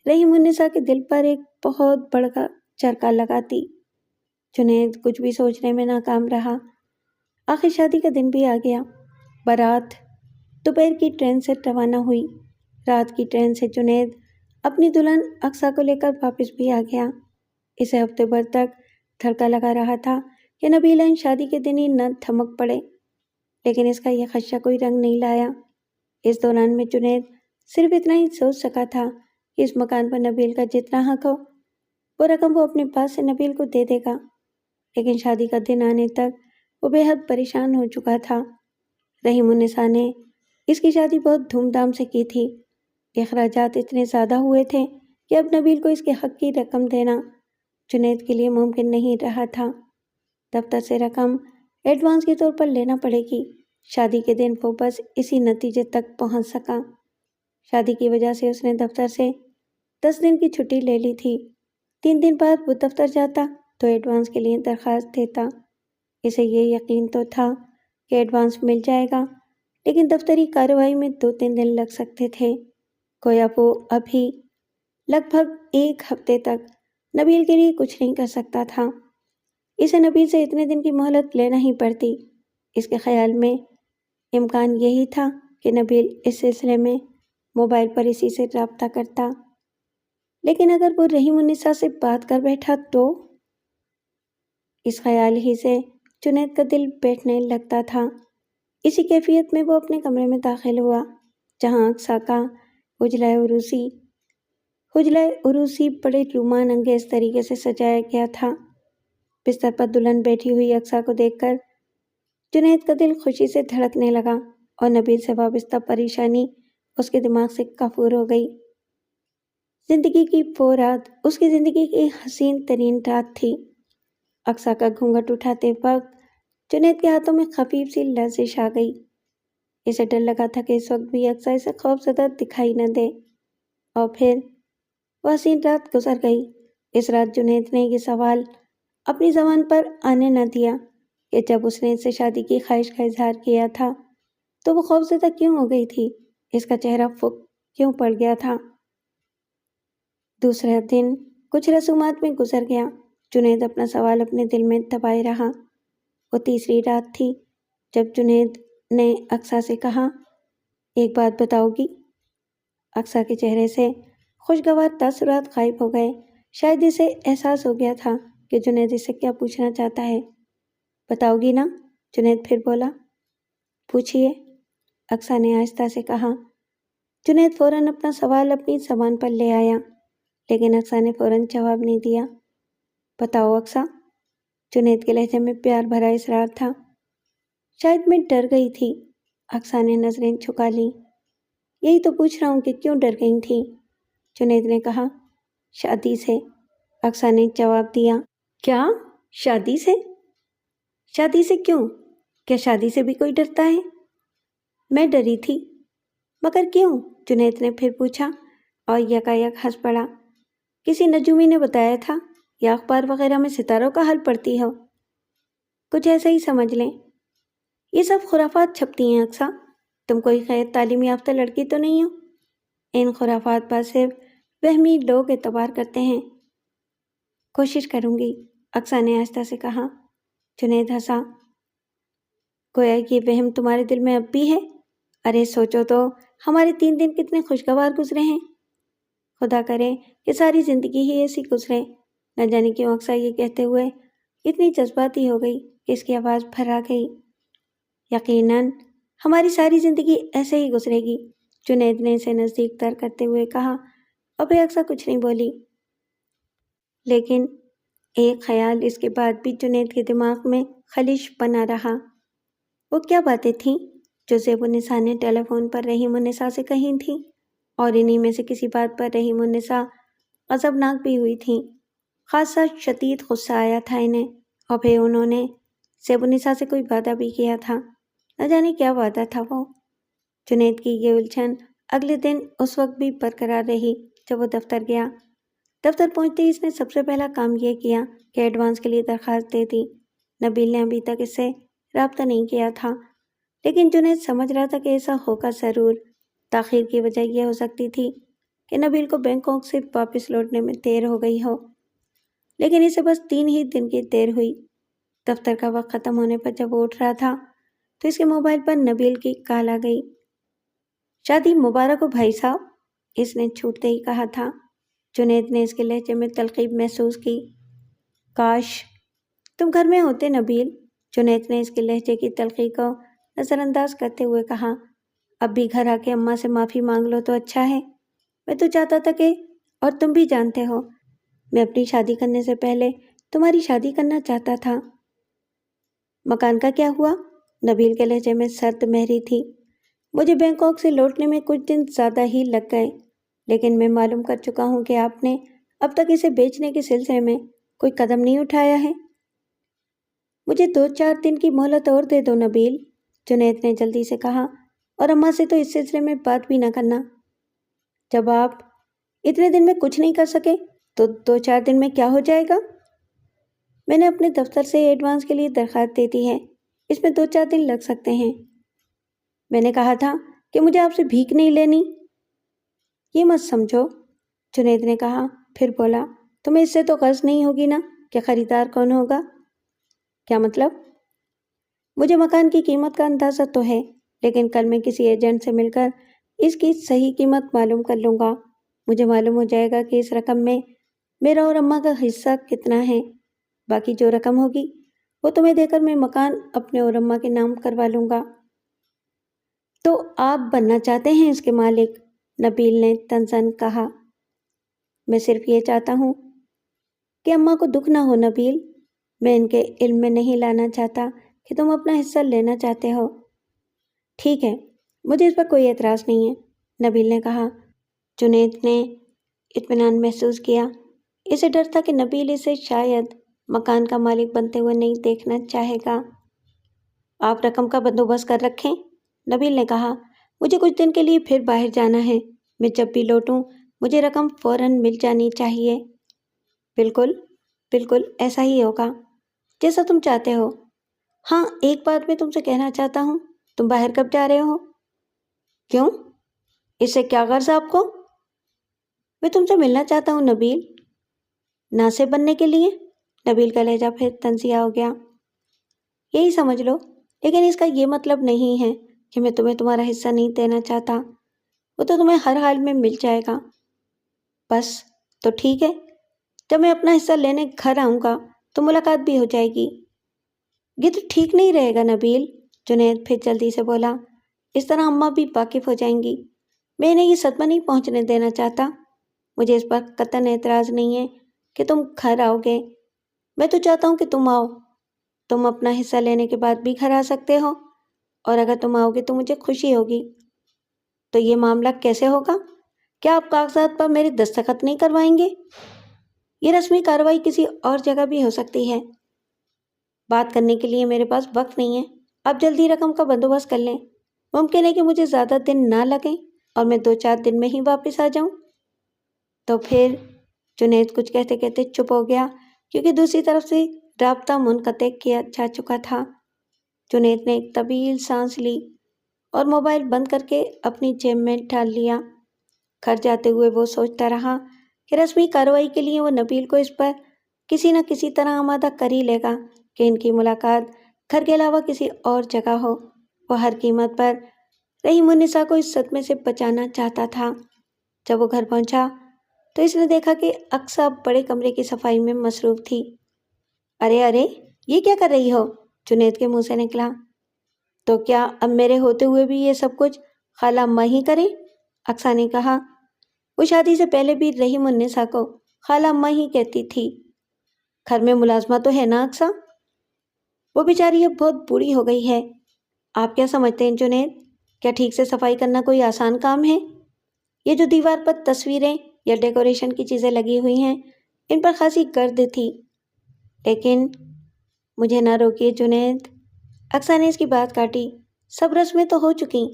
رحیم النساء کے دل پر ایک بہت بڑا چرکا لگاتی۔ جنید کچھ بھی سوچنے میں ناکام رہا۔ آخر شادی کا دن بھی آ گیا۔ بارات دوپہر کی ٹرین سے روانہ ہوئی۔ رات کی ٹرین سے جنید اپنی دلہن اقصیٰ کو لے کر واپس بھی آ گیا۔ اسے ہفتے بھر تک دھڑکا لگا رہا تھا کہ نبیلہ ان شادی کے دن ہی نہ تھمک پڑے، لیکن اس کا یہ خدشہ کوئی رنگ نہیں لایا۔ اس دوران میں جنید صرف اتنا ہی سوچ سکا تھا کہ اس مکان پر نبیل کا جتنا حق ہو وہ رقم وہ اپنے پاس سے نبیل کو دے دے گا، لیکن شادی کا دن آنے تک وہ بے حد پریشان ہو چکا تھا۔ رحیم النساء نے اس کی شادی بہت دھوم دھام سے کی تھی۔ اخراجات اتنے زیادہ ہوئے تھے کہ اب نبیل کو اس کے حق کی رقم دینا جنید کے لیے ممکن نہیں رہا تھا۔ دفتر سے رقم ایڈوانس کے طور پر لینا پڑے گی۔ شادی کے دن وہ بس اسی نتیجے تک پہنچ سکا۔ شادی کی وجہ سے اس نے دفتر سے 10 دن کی چھٹی لے لی تھی۔ 3 دن بعد وہ دفتر جاتا تو ایڈوانس کے لیے درخواست دیتا۔ اسے یہ یقین تو تھا کہ ایڈوانس مل جائے گا، لیکن دفتری کارروائی میں 2-3 دن لگ سکتے تھے۔ گویا وہ ابھی لگ بھگ 1 ہفتے تک نبیل کے لیے کچھ نہیں کر سکتا تھا۔ اسے نبیل سے اتنے دن کی مہلت لینا ہی پڑتی۔ اس کے خیال میں امکان یہی تھا کہ نبیل اس سلسلے میں موبائل پر اسی سے رابطہ کرتا، لیکن اگر وہ رحیم النساء سے بات کر بیٹھا تو؟ اس خیال ہی سے جنید کا دل بیٹھنے لگتا تھا۔ اسی کیفیت میں وہ اپنے کمرے میں داخل ہوا، جہاں اقصیٰ کا حجرہ عروسی بڑے رومان انگیز طریقے سے سجایا گیا تھا۔ بستر پر دلہن بیٹھی ہوئی اقصیٰ کو دیکھ کر جنید کا دل خوشی سے دھڑکنے لگا اور نبیل سے وابستہ پریشانی اس کے دماغ سے کافور ہو گئی۔ زندگی کی وہ رات اس کی زندگی کی حسین ترین رات تھی۔ اقصیٰ کا گھونگھٹ اٹھاتے وقت جنید کے ہاتھوں میں خفیف سی لرزش آ گئی۔ اسے ڈر لگا تھا کہ اس وقت بھی اقصیٰ اسے خوفزدہ دکھائی نہ دے، اور پھر وہ حسین رات گزر گئی۔ اس رات جنید نے یہ سوال اپنی زبان پر آنے نہ دیا کہ جب اس نے اس سے شادی کی خواہش کا اظہار کیا تھا تو وہ خوفزدہ کیوں ہو گئی تھی، اس کا چہرہ پھک کیوں پڑ گیا تھا۔ دوسرا دن کچھ رسومات میں گزر گیا۔ جنید اپنا سوال اپنے دل میں دبائے رہا۔ وہ تیسری رات تھی جب جنید نے اقصیٰ سے کہا، ایک بات بتاؤ گی؟ اقصیٰ کے چہرے سے خوشگوار تاثرات غائب ہو گئے۔ شاید اسے احساس ہو گیا تھا کہ جنید اس سے کیا پوچھنا چاہتا ہے۔ بتاؤ گی نا؟ جنید پھر بولا۔ پوچھئے، اقصیٰ نے آہستہ سے کہا۔ جنید فوراً اپنا سوال اپنی زبان پر لے آیا، لیکن اقصیٰ نے فوراً جواب نہیں دیا۔ بتاؤ اقصیٰ۔ جنید کے لہجے میں پیار بھرا اصرار تھا۔ شاید میں ڈر گئی تھی۔ اقصیٰ نے نظریں جھکا لیں۔ یہی تو پوچھ رہا ہوں کہ کیوں ڈر گئی تھی؟ جنید نے کہا۔ شادی سے، اقصیٰ نے جواب دیا۔ کیا؟ شادی سے؟ شادی سے کیوں؟ کیا شادی سے بھی کوئی ڈرتا ہے؟ میں ڈری تھی۔ مگر کیوں؟ جنید نے پھر پوچھا اور یکایک ہنس پڑا۔ کسی نجومی نے بتایا تھا یا اخبار وغیرہ میں ستاروں کا حل پڑتی ہو؟ کچھ ایسا ہی سمجھ لیں۔ یہ سب خرافات چھپتی ہیں اقصیٰ۔ تم کوئی غیر تعلیم یافتہ لڑکی تو نہیں ہو؟ ان خرافات پر صرف وہمی لوگ اعتبار کرتے ہیں۔ کوشش کروں گی، اقصیٰ نے آہستہ سے کہا۔ جنید ہنسا۔ گویا یہ وہم تمہارے دل میں اب بھی ہے؟ ارے سوچو تو، ہمارے 3 دن کتنے خوشگوار گزرے ہیں۔ خدا کرے کہ ساری زندگی ہی ایسی گزرے۔ نہ جانے کیوں اقصیٰ یہ کہتے ہوئے اتنی جذباتی ہو گئی کہ اس کی آواز بھر آ گئی۔ یقیناً ہماری ساری زندگی ایسے ہی گزرے گی، جنید نے اسے نزدیک تر کرتے ہوئے کہا، اور پھر اقصیٰ کچھ نہیں بولی۔ لیکن ایک خیال اس کے بعد بھی جنید کے دماغ میں خلش بنا رہا۔ وہ کیا باتیں تھیں جو زیب النساء نے ٹیلی فون پر رحیم النساء سے کہی تھیں، اور انہی میں سے کسی بات پر رحیم النساء غضبناک بھی ہوئی تھیں۔ خاصا شدید غصہ آیا تھا انہیں، اور پھر انہوں نے زیب النساء سے کوئی وعدہ بھی کیا تھا۔ نہ جانے کیا وعدہ تھا وہ۔ جنید کی یہ الجھن اگلے دن اس وقت بھی برقرار رہی جب وہ دفتر گیا۔ دفتر پہنچتے ہی اس نے سب سے پہلا کام یہ کیا کہ ایڈوانس کے لیے درخواست دے دی۔ نبیل نے ابھی تک اس سے رابطہ نہیں کیا تھا، لیکن جنید سمجھ رہا تھا کہ ایسا ہوگا ضرور۔ تاخیر کی وجہ یہ ہو سکتی تھی کہ نبیل کو بینکاک سے واپس لوٹنے میں دیر ہو گئی ہو، لیکن اسے بس 3 ہی دن کی دیر ہوئی۔ دفتر کا وقت ختم ہونے پر جب وہ اٹھ رہا تھا تو اس کے موبائل پر نبیل کی کال آ گئی۔ شادی مبارک ہو بھائی صاحب، اس نے چھوٹتے ہی کہا تھا۔ جنید نے اس کے لہجے میں تلخیب محسوس کی۔ کاش تم گھر میں ہوتے نبیل، جنید نے اس کے لہجے کی تلخی کو نظر انداز کرتے ہوئے کہا۔ اب بھی گھر آ کے اماں سے معافی مانگ لو تو اچھا ہے۔ میں تو چاہتا تھا کہ، اور تم بھی جانتے ہو، میں اپنی شادی کرنے سے پہلے تمہاری شادی کرنا چاہتا تھا۔ مکان کا کیا ہوا؟ نبیل کے لہجے میں سرد مہری تھی۔ مجھے بینکاک سے لوٹنے میں کچھ دن زیادہ ہی لگ گئے، لیکن میں معلوم کر چکا ہوں کہ آپ نے اب تک اسے بیچنے کے سلسلے میں کوئی قدم نہیں اٹھایا ہے۔ مجھے 2-4 دن کی مہلت اور دے دو نبیل، جنید نے جلدی سے کہا، اور اماں سے تو اس سلسلے میں بات بھی نہ کرنا۔ جب آپ اتنے دن میں کچھ نہیں کر سکے تو 2-4 دن میں کیا ہو جائے گا؟ میں نے اپنے دفتر سے ایڈوانس کے لیے درخواست دے دی ہے، اس میں 2-4 دن لگ سکتے ہیں۔ میں نے کہا تھا کہ مجھے آپ سے بھیک نہیں لینی۔ یہ مت سمجھو، جنید نے کہا، پھر بولا، تمہیں اس سے تو غرض نہیں ہوگی نا کہ خریدار کون ہوگا؟ کیا مطلب؟ مجھے مکان کی قیمت کا اندازہ تو ہے، لیکن کل میں کسی ایجنٹ سے مل کر اس کی صحیح قیمت معلوم کر لوں گا۔ مجھے معلوم ہو جائے گا کہ اس رقم میں میرا اور اماں کا حصہ کتنا ہے۔ باقی جو رقم ہوگی وہ تمہیں دے کر میں مکان اپنے اور اماں کے نام کروا لوں گا۔ تو آپ بننا چاہتے ہیں اس کے مالک؟ نبیل نے تنزن کہا۔ میں صرف یہ چاہتا ہوں کہ اماں کو دکھ نہ ہو نبیل، میں ان کے علم میں نہیں لانا چاہتا کہ تم اپنا حصہ لینا چاہتے ہو۔ ٹھیک ہے، مجھے اس پر کوئی اعتراض نہیں ہے، نبیل نے کہا۔ جنید نے اطمینان محسوس کیا۔ اسے ڈر تھا کہ نبیل اسے شاید مکان کا مالک بنتے ہوئے نہیں دیکھنا چاہے گا۔ آپ رقم کا بندوبست کر رکھیں، نبیل نے کہا۔ مجھے کچھ دن کے لیے پھر باہر جانا ہے، میں جب بھی لوٹوں مجھے رقم فوراً مل جانی چاہیے۔ بالکل بالکل ایسا ہی ہوگا، جیسا تم چاہتے ہو۔ ہاں، ایک بات میں تم سے کہنا چاہتا ہوں، تم باہر کب جا رہے ہو؟ کیوں؟ اس سے کیا غرض آپ کو؟ میں تم سے ملنا چاہتا ہوں نبیل۔ ناصب بننے کے لیے؟ نبیل کا لہجہ پھر تنزیہ ہو گیا۔ یہی سمجھ لو، لیکن اس کا یہ مطلب نہیں ہے کہ میں تمہیں تمہارا حصہ نہیں دینا چاہتا، وہ تو تمہیں ہر حال میں مل جائے گا۔ بس تو ٹھیک ہے، جب میں اپنا حصہ لینے گھر آؤں گا تو ملاقات بھی ہو جائے گی۔ یہ تو ٹھیک نہیں رہے گا نبیل، جنید پھر جلدی سے بولا، اس طرح اماں بھی واقف ہو جائیں گی۔ میں انہیں یہ صدمہ نہیں پہنچنے دینا چاہتا۔ مجھے اس پر قطعاً اعتراض نہیں ہے کہ تم گھر آؤ گے، میں تو چاہتا ہوں کہ تم آؤ۔ تم اپنا حصہ لینے کے بعد بھی گھر آ سکتے ہو، اور اگر تم آؤ گے تو مجھے خوشی ہوگی۔ تو یہ معاملہ کیسے ہوگا؟ کیا آپ کاغذات پر میرے دستخط نہیں کروائیں گے؟ یہ رسمی کارروائی کسی اور جگہ بھی ہو سکتی ہے۔ بات کرنے کے لیے میرے پاس وقت نہیں ہے، آپ جلدی رقم کا بندوبست کر لیں۔ ممکن ہے کہ مجھے زیادہ دن نہ لگیں اور میں 2-4 دن میں ہی واپس آ جاؤں۔ تو پھر جنید کچھ کہتے کہتے چپ ہو گیا، کیونکہ دوسری طرف سے رابطہ منقطع کیا جا چکا تھا۔ جنید نے ایک طویل سانس لی اور موبائل بند کر کے اپنی جیب میں ڈال لیا۔ گھر جاتے ہوئے وہ سوچتا رہا کہ رسمی کارروائی کے لیے وہ نبیل کو اس پر کسی نہ کسی طرح آمادہ کر ہی لے گا کہ ان کی ملاقات گھر کے علاوہ کسی اور جگہ ہو۔ وہ ہر قیمت پر رحیم النساء کو اس صدمے سے بچانا چاہتا تھا۔ جب وہ گھر پہنچا تو اس نے دیکھا کہ اقصیٰ بڑے کمرے کی صفائی میں مصروف تھی۔ ارے ارے، یہ کیا کر رہی ہو؟ جنید کے منہ سے نکلا۔ تو کیا اب میرے ہوتے ہوئے بھی یہ سب کچھ خالہ اماں ہی کریں؟ اقصیٰ نے کہا۔ وہ شادی سے پہلے بھی رحیم النساء کو خالہ اماں ہی کہتی تھی۔ گھر میں ملازمہ تو ہے نا اقصیٰ؟ وہ بیچاری اب بہت بوڑھی ہو گئی ہے۔ آپ کیا سمجھتے ہیں جنید؟ کیا ٹھیک سے صفائی کرنا کوئی آسان کام ہے؟ یہ جو دیوار پر تصویریں یا ڈیکوریشن کی چیزیں لگی ہوئی ہیں، ان پر خاصی گرد تھی۔ لیکن مجھے نہ روکیے جنید، اقصیٰ نے اس کی بات کاٹی۔ سب رسمیں تو ہو چکی،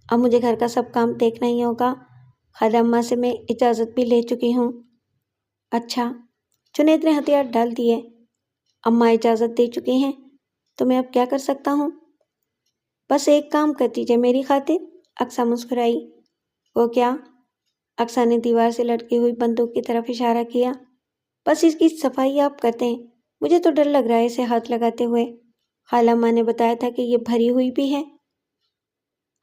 اب مجھے گھر کا سب کام دیکھنا ہی ہوگا۔ خالہ اماں سے میں اجازت بھی لے چکی ہوں۔ اچھا، جنید نے ہتھیار ڈال دیے۔ اماں اجازت دے چکی ہیں تو میں اب کیا کر سکتا ہوں؟ بس ایک کام کر دیجیے میری خاطر، اقصیٰ مسکرائی۔ وہ کیا؟ اقصیٰ نے دیوار سے لٹکی ہوئی بندوق کی طرف اشارہ کیا۔ بس اس کی صفائی آپ کر دیں، مجھے تو ڈر لگ رہا ہے اسے ہاتھ لگاتے ہوئے۔ خالہ اماں نے بتایا تھا کہ یہ بھری ہوئی بھی ہے۔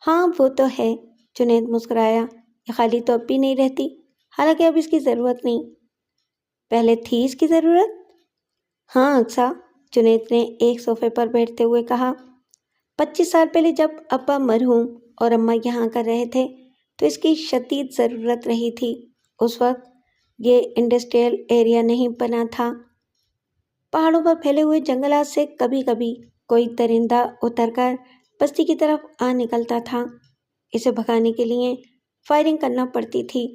ہاں وہ تو ہے، جنید مسکرایا، یہ خالی تو اب بھی نہیں رہتی، حالانکہ اب اس کی ضرورت نہیں۔ پہلے تھی اس کی ضرورت؟ ہاں اقصیٰ، جنید نے ایک صوفے پر بیٹھتے ہوئے کہا۔ 25 سال پہلے جب ابا مرحوم اور اماں یہاں کر رہے تھے تو اس کی شدید ضرورت رہی تھی۔ اس وقت یہ انڈسٹریل ایریا نہیں بنا تھا۔ پہاڑوں پر پھیلے ہوئے جنگلات سے کبھی کبھی کوئی درندہ اتر کر بستی کی طرف آ نکلتا تھا۔ اسے بھگانے کے لیے فائرنگ کرنا پڑتی تھی۔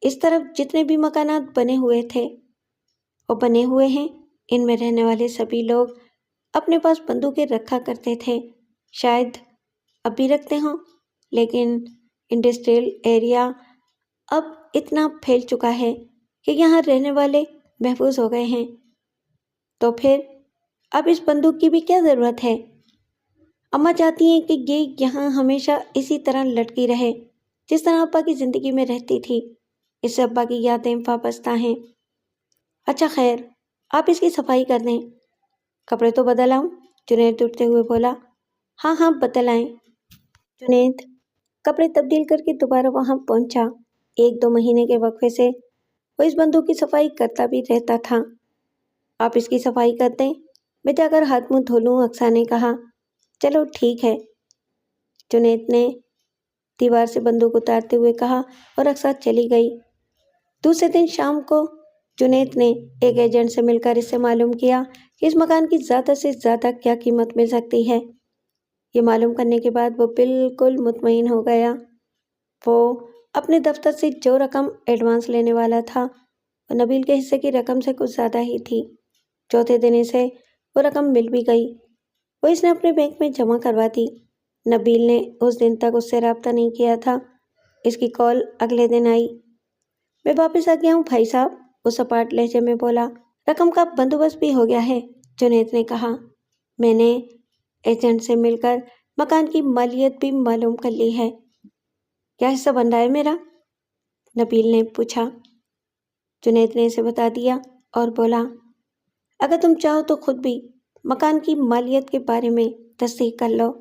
اس طرف جتنے بھی مکانات بنے ہوئے تھے اور بنے ہوئے ہیں، ان میں رہنے والے سبھی لوگ اپنے پاس بندوقیں رکھا کرتے تھے۔ شاید اب بھی رکھتے ہوں، لیکن انڈسٹریل ایریا اب اتنا پھیل چکا ہے کہ یہاں رہنے والے محفوظ ہو گئے ہیں۔ تو پھر اب اس بندوق کی بھی کیا ضرورت ہے؟ اماں چاہتی ہیں کہ یہ یہاں ہمیشہ اسی طرح لٹکی رہے جس طرح ابا کی زندگی میں رہتی تھی۔ اس سے ابا کی یادیں وابستہ ہیں۔ اچھا خیر، آپ اس کی صفائی کر دیں۔ کپڑے تو بدل آؤں؟ جنید اٹھتے ہوئے بولا۔ ہاں ہاں بدل آئیں۔ جنید کپڑے تبدیل کر کے دوبارہ وہاں پہنچا۔ 1-2 مہینے کے وقفے سے وہ اس بندوق کی صفائی کرتا بھی رہتا تھا۔ آپ اس کی صفائی کر دیں، میں جا کر ہاتھ منہ دھو لوں، اقصیٰ نے کہا۔ چلو ٹھیک ہے، جنید نے دیوار سے بندوق اتارتے ہوئے کہا اور اقصیٰ چلی گئی۔ دوسرے دن شام کو جنید نے ایک ایجنٹ سے مل کر اس سے معلوم کیا کہ اس مکان کی زیادہ سے زیادہ کیا قیمت مل سکتی ہے۔ یہ معلوم کرنے کے بعد وہ بالکل مطمئن ہو گیا۔ وہ اپنے دفتر سے جو رقم ایڈوانس لینے والا تھا وہ نبیل کے حصے کی رقم سے کچھ زیادہ ہی تھی۔ چوتھے دن اسے وہ رقم مل بھی گئی۔ وہ اس نے اپنے بینک میں جمع کروا دی۔ نبیل نے اس دن تک اس سے رابطہ نہیں کیا تھا۔ اس کی کال اگلے دن آئی۔ میں واپس آ گیا ہوں بھائی صاحب، وہ سپاٹ لہجے میں بولا۔ رقم کا بندوبست بھی ہو گیا ہے، جنید نے کہا۔ میں نے ایجنٹ سے مل کر مکان کی مالیت بھی معلوم کر لی ہے۔ کیا حصہ بن رہا ہے میرا؟ نبیل نے پوچھا۔ جنید نے اسے بتا دیا اور بولا، اگر تم چاہو تو خود بھی مکان کی مالیت کے بارے میں تصدیق کر لو۔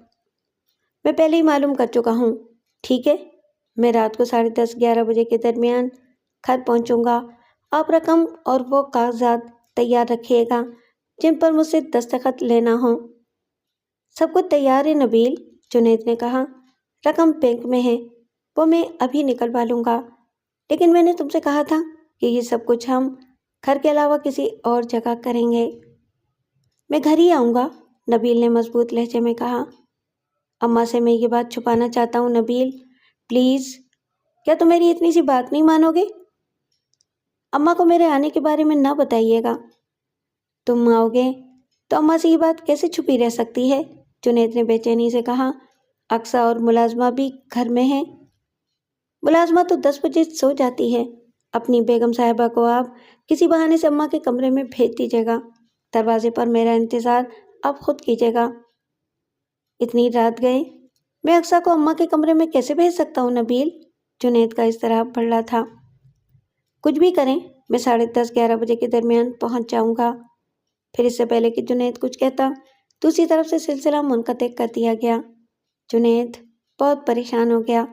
میں پہلے ہی معلوم کر چکا ہوں۔ ٹھیک ہے، میں رات کو 10:30-11 بجے کے درمیان گھر پہنچوں گا۔ آپ رقم اور وہ کاغذات تیار رکھیے گا جن پر مجھ سے دستخط لینا ہوں۔ سب کچھ تیار ہے نبیل، جنید نے کہا۔ رقم بینک میں ہے، وہ میں ابھی نکلوا لوں گا، لیکن میں نے تم سے کہا تھا کہ یہ سب کچھ ہم گھر کے علاوہ کسی اور جگہ کریں گے۔ میں گھر ہی آؤں گا، نبیل نے مضبوط لہجے میں کہا۔ اماں سے میں یہ بات چھپانا چاہتا ہوں نبیل، پلیز، کیا تم میری اتنی سی بات نہیں مانو گے؟ اماں کو میرے آنے کے بارے میں نہ بتائیے گا۔ تم آؤ گے تو اماں سے یہ بات کیسے چھپی رہ سکتی ہے؟ جنید نے بے چینی سے کہا۔ اقصیٰ اور ملازمہ بھی گھر میں ہیں۔ ملازمہ تو 10 بجے سو جاتی ہے۔ اپنی بیگم صاحبہ کو آپ کسی بہانے سے اماں کے کمرے میں بھیج دیجیے گا۔ دروازے پر میرا انتظار آپ خود کیجیے گا۔ اتنی رات گئے، میں اقصیٰ کو اماں کے کمرے میں کیسے بھیج سکتا ہوں نبیل؟ جنید کا اضطراب بڑھ رہا تھا۔ کچھ بھی کریں، میں 10:30-11 بجے کے درمیان پہنچ جاؤں گا۔ پھر اس سے پہلے کہ جنید کچھ کہتا، دوسری طرف سے سلسلہ منقطع کر دیا گیا۔ جنید بہت پریشان ہو گیا۔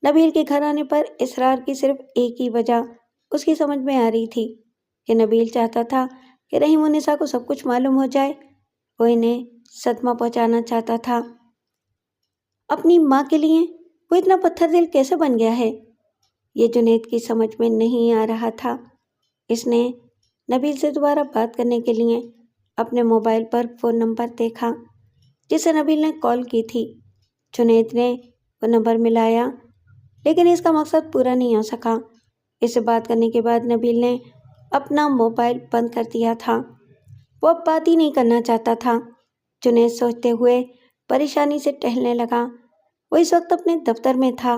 نبیل کے گھر آنے پر اصرار کی صرف ایک ہی وجہ اس کی سمجھ میں آ رہی تھی کہ نبیل چاہتا تھا کہ رحیم النساء کو سب کچھ معلوم ہو جائے۔ وہ انہیں صدمہ پہنچانا چاہتا تھا۔ اپنی ماں کے لیے وہ اتنا پتھر دل کیسے بن گیا ہے؟ یہ جنید کی سمجھ میں نہیں آ رہا تھا۔ اس نے نبیل سے دوبارہ بات کرنے کے لیے اپنے موبائل پر فون نمبر دیکھا جسے نبیل نے کال کی تھی۔ جنید نے وہ نمبر ملایا، لیکن اس کا مقصد پورا نہیں ہو سکا۔ اس سے بات کرنے کے بعد نبیل نے اپنا موبائل بند کر دیا تھا۔ وہ اب بات ہی نہیں کرنا چاہتا تھا۔ جنید سوچتے ہوئے پریشانی سے ٹہلنے لگا۔ وہ اس وقت اپنے دفتر میں تھا۔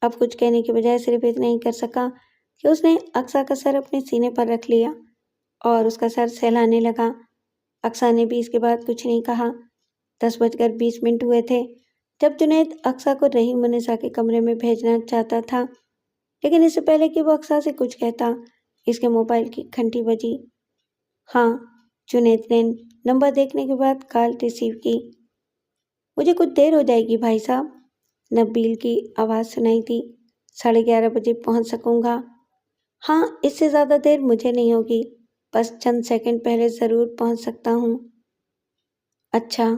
اب کچھ کہنے کے بجائے صرف اتنا ہی کر سکا کہ اس نے اقصیٰ کا سر اپنے سینے پر رکھ لیا اور اس کا سر سہلانے لگا۔ اقصیٰ نے بھی اس کے بعد کچھ نہیں کہا۔ 10:20 ہوئے تھے جب جنید اقصیٰ کو رحیم النساء کے کمرے میں بھیجنا چاہتا تھا، لیکن اس سے پہلے کہ وہ اقصیٰ سے کچھ کہتا، اس کے موبائل کی گھنٹی بجی۔ ہاں، جنید نے نمبر دیکھنے کے بعد کال ریسیو کی۔ مجھے کچھ دیر ہو جائے گی بھائی صاحب، نبیل کی آواز سنائی دی۔ 11:30 بجے پہنچ سکوں گا؟ ہاں، اس سے زیادہ دیر مجھے نہیں ہوگی، بس چند سیکنڈ پہلے ضرور پہنچ سکتا ہوں۔ اچھا،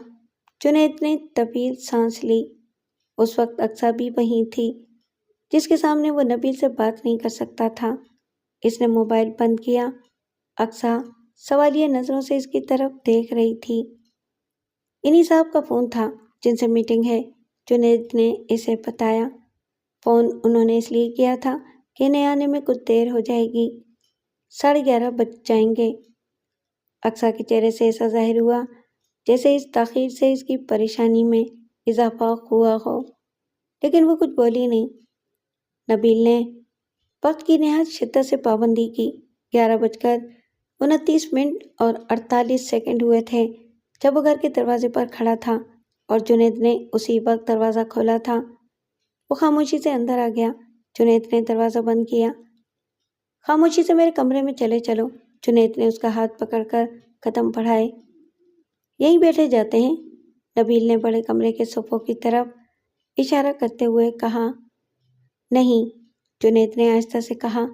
جنید نے طویل سانس لی۔ اس وقت اقصیٰ بھی وہیں تھی، جس کے سامنے وہ نبیل سے بات نہیں کر سکتا تھا۔ اس نے موبائل بند کیا۔ اقصیٰ سوالیہ نظروں سے اس کی طرف دیکھ رہی تھی۔ انہی صاحب کا فون تھا جن سے میٹنگ ہے، جنید نے اسے بتایا۔ فون انہوں نے اس لیے کیا تھا کہ انہیں آنے میں کچھ دیر ہو جائے گی، 11:30 بج جائیں گے۔ اقصیٰ کے چہرے سے ایسا ظاہر ہوا جیسے اس تاخیر سے اس کی پریشانی میں اضافہ ہوا ہو، لیکن وہ کچھ بولی نہیں۔ نبیل نے وقت کی نہایت شدت سے پابندی کی۔ 11:29 ہوئے تھے جب وہ گھر کے دروازے پر کھڑا تھا اور جنید نے اسی وقت دروازہ کھولا تھا۔ وہ خاموشی سے اندر آ گیا۔ جنید نے دروازہ بند کیا۔ خاموشی سے میرے کمرے میں چلے چلو۔ جنید نے اس کا ہاتھ پکڑ کر قدم بڑھائے۔ یہیں بیٹھے جاتے ہیں، نبیل نے بڑے کمرے کے صوفوں کی طرف اشارہ کرتے ہوئے کہا۔ نہیں، جنید نے آہستہ سے کہا،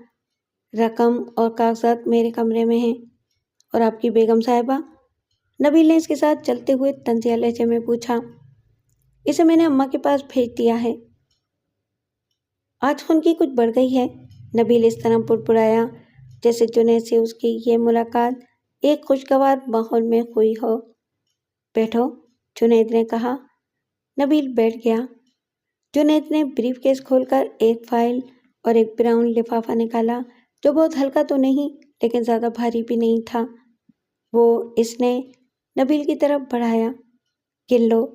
رقم اور کاغذات میرے کمرے میں ہیں۔ اور آپ کی بیگم صاحبہ؟ نبیل نے اس کے ساتھ چلتے ہوئے طنزیہ لہجے میں پوچھا۔ اسے میں نے اماں کے پاس بھیج دیا ہے۔ آج خنکی کچھ بڑھ گئی ہے، نبیل اس طرح بڑبڑایا جیسے جنید سے اس کی یہ ملاقات ایک خوشگوار ماحول میں ہوئی ہو۔ بیٹھو، جنید نے کہا۔ نبیل بیٹھ گیا۔ جنید نے بریف کیس کھول کر ایک فائل اور ایک براؤن لفافہ نکالا جو بہت ہلکا تو نہیں لیکن زیادہ بھاری بھی نہیں تھا۔ وہ اس نے نبیل کی طرف بڑھایا۔ گن لو،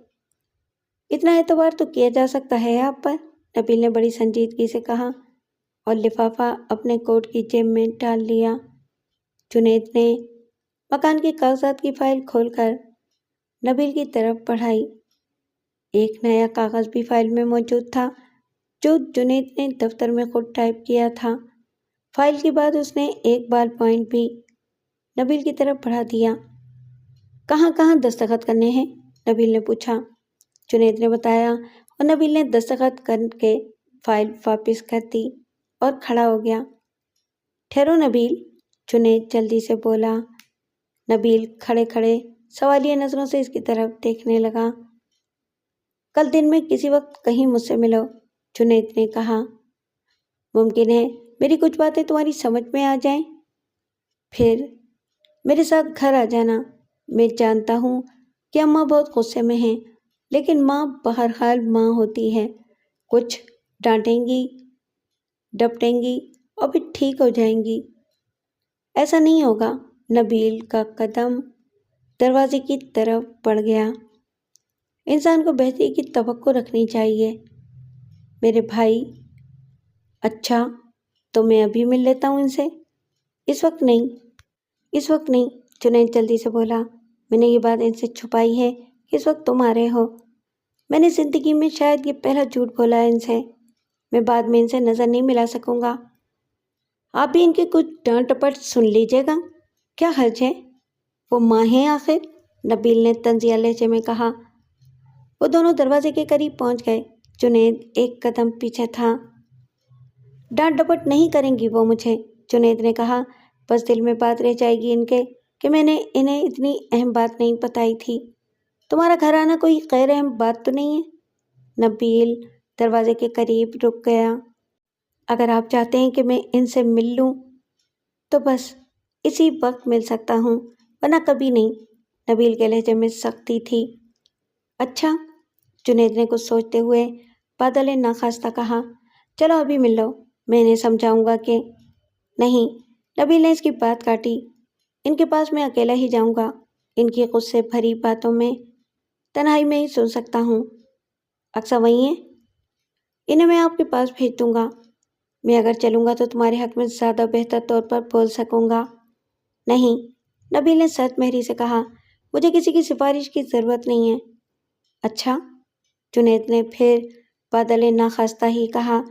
اتنا اعتبار تو کیا جا سکتا ہے آپ پر، نبیل نے بڑی سنجیدگی سے کہا اور لفافہ اپنے کوٹ کی جیب میں ڈال لیا۔ جنید نے مکان کے کاغذات کی فائل کھول کر نبیل کی طرف بڑھائی۔ ایک نیا کاغذ بھی فائل میں موجود تھا جو جنید نے دفتر میں خود ٹائپ کیا تھا۔ فائل کے بعد اس نے ایک بال پوائنٹ بھی نبیل کی طرف بڑھا دیا۔ کہاں کہاں دستخط کرنے ہیں؟ نبیل نے پوچھا۔ جنید نے بتایا اور نبیل نے دستخط کر کے فائل واپس کر دی اور کھڑا ہو گیا۔ ٹھہرو نبیل، جنید جلدی سے بولا۔ نبیل کھڑے کھڑے سوالیہ نظروں سے اس کی طرف دیکھنے لگا۔ کل دن میں کسی وقت کہیں مجھ سے ملو، جنید نے کہا۔ ممکن ہے میری کچھ باتیں تمہاری سمجھ میں آ جائیں، پھر میرے ساتھ گھر آ جانا۔ میں جانتا ہوں کہ اماں بہت غصے میں ہیں، لیکن ماں بہرحال ماں ہوتی ہے، کچھ ڈانٹیں گی، ڈپٹیں گی اور پھر ٹھیک ہو جائیں گی۔ ایسا نہیں ہوگا۔ نبیل کا قدم دروازے کی طرف بڑھ گیا۔ انسان کو بہتری کی توقع رکھنی چاہیے میرے بھائی۔ اچھا، تو میں ابھی مل لیتا ہوں ان سے۔ اس وقت نہیں، اس وقت نہیں، جنید جلدی سے بولا۔ میں نے یہ بات ان سے چھپائی ہے کہ اس وقت تم آ رہے ہو۔ میں نے زندگی میں شاید یہ پہلا جھوٹ بولا ہے ان سے۔ میں بعد میں ان سے نظر نہیں ملا سکوں گا۔ آپ بھی ان کے کچھ ڈانٹ ڈپٹ سن لیجیے گا، کیا حرج ہے؟ وہ ماں ہیں آخر، نبیل نے طنزیہ لہجے میں کہا۔ وہ دونوں دروازے کے قریب پہنچ گئے۔ جنید ایک قدم پیچھے تھا۔ ڈانٹ ڈپٹ نہیں کریں گی وہ مجھے، جنید نے کہا، بس دل میں بات رہ جائے گی ان کے کہ میں نے انہیں اتنی اہم بات نہیں بتائی تھی۔ تمہارا گھر آنا کوئی غیر اہم بات تو نہیں ہے؟ نبیل دروازے کے قریب رک گیا۔ اگر آپ چاہتے ہیں کہ میں ان سے مل لوں تو بس اسی وقت مل سکتا ہوں، ورنہ کبھی نہیں، نبیل کے لہجے میں سختی تھی۔ اچھا، جنید نے کچھ سوچتے ہوئے بادل ناخواستہ کہا، چلو ابھی مل لو، میں انہیں سمجھاؤں گا کہ نہیں، نبیل نے اس کی بات کاٹی، ان کے پاس میں اکیلا ہی جاؤں گا، ان کی غصے بھری باتوں میں تنہائی میں ہی سن سکتا ہوں۔ اقصیٰ وہیں ہے؟ انہیں میں آپ کے پاس بھیج دوں گا۔ میں اگر چلوں گا تو تمہارے حق میں زیادہ بہتر طور پر بول سکوں گا۔ نہیں، نبیل نے سخت مہری سے کہا، مجھے کسی کی سفارش کی ضرورت نہیں ہے۔ اچھا، جنید نے پھر بادل ناخواستہ ہی کہا،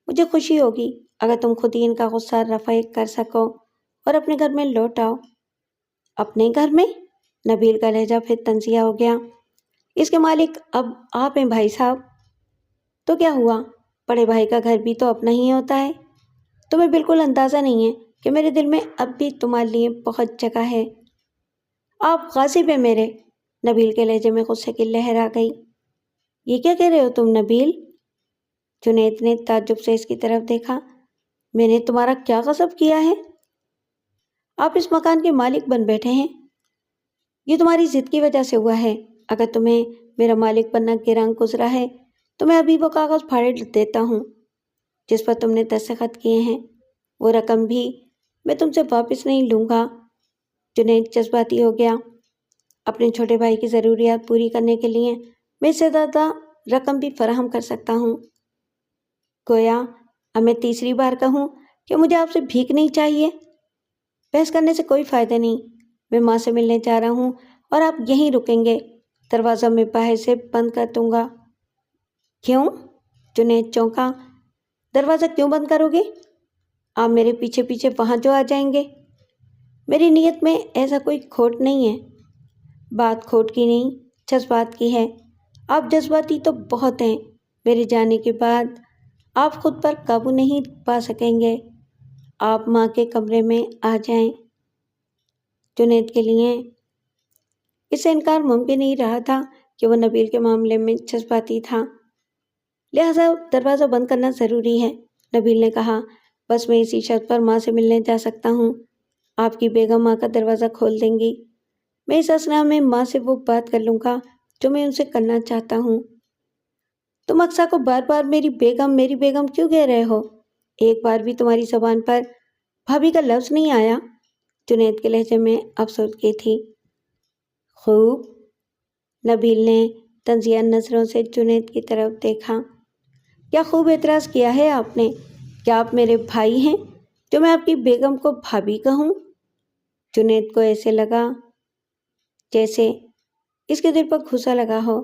مجھے خوشی ہوگی اگر تم خود ہی ان کا غصہ رفع کر سکو اور اپنے گھر میں لوٹ آؤ۔ اپنے گھر میں؟ نبیل کا لہجہ پھر طنزیہ ہو گیا۔ اس کے مالک اب آپ ہیں بھائی صاحب۔ تو کیا ہوا، بڑے بھائی کا گھر بھی تو اپنا ہی ہوتا ہے۔ تمہیں بالکل اندازہ نہیں ہے کہ میرے دل میں اب بھی تمہارے لیے بہت جگہ ہے۔ آپ غاصب ہیں میرے۔ نبیل کے لہجے میں غصے کی لہر آ گئی۔ یہ کیا کہہ رہے ہو تم نبیل؟ جنید نے تعجب سے اس کی طرف دیکھا۔ میں نے تمہارا کیا غصب کیا ہے؟ آپ اس مکان کے مالک بن بیٹھے ہیں۔ یہ تمہاری ضد کی وجہ سے ہوا ہے۔ اگر تمہیں میرا مالک بننا گراں گزرا ہے تو میں ابھی وہ کاغذ پھاڑ دیتا ہوں جس پر تم نے دستخط کیے ہیں۔ وہ رقم بھی میں تم سے واپس نہیں لوں گا۔ جنید جذباتی ہو گیا۔ اپنے چھوٹے بھائی کی ضروریات پوری کرنے کے لیے میں اس سے زیادہ رقم بھی فراہم کر سکتا ہوں۔ گویا اب میں تیسری بار کہوں کہ مجھے آپ سے بھیک نہیں چاہیے۔ بحث کرنے سے کوئی فائدہ نہیں۔ میں ماں سے ملنے جا رہا ہوں اور آپ یہیں رکیں گے۔ دروازہ میں باہر سے بند کر دوں گا۔ کیوں؟ جنید چونکا۔ دروازہ کیوں بند کرو گے؟ آپ میرے پیچھے پیچھے وہاں جو آ جائیں گے۔ میری نیت میں ایسا کوئی کھوٹ نہیں ہے۔ بات کھوٹ کی نہیں، جذبات کی ہے۔ آپ جذباتی تو بہت ہیں۔ میرے جانے کے بعد آپ خود پر قابو نہیں پا سکیں گے۔ آپ ماں کے کمرے میں آ جائیں۔ جنید کے لیے اس سے انکار ممکن نہیں رہا تھا کہ وہ نبیل کے معاملے میں جذباتی تھا، لہذا دروازہ بند کرنا ضروری ہے۔ نبیل نے کہا، بس میں اسی شرط پر ماں سے ملنے جا سکتا ہوں۔ آپ کی بیگم ماں کا دروازہ کھول دیں گی۔ میں اس اثنا میں ماں سے وہ بات کر لوں گا جو میں ان سے کرنا چاہتا ہوں۔ تم اقصیٰ کو بار بار میری بیگم کیوں کہہ رہے ہو؟ ایک بار بھی تمہاری زبان پر بھابھی کا لفظ نہیں آیا۔ جنید کے لہجے میں افسردگی تھی۔ خوب، نبیل نے طنزیہ نظروں سے جنید کی طرف دیکھا۔ کیا خوب اعتراض کیا ہے آپ نے؟ کیا آپ میرے بھائی ہیں جو میں آپ کی بیگم کو بھابھی کہوں؟ جنید کو ایسے لگا جیسے اس کے دل پر گھوسا لگا ہو۔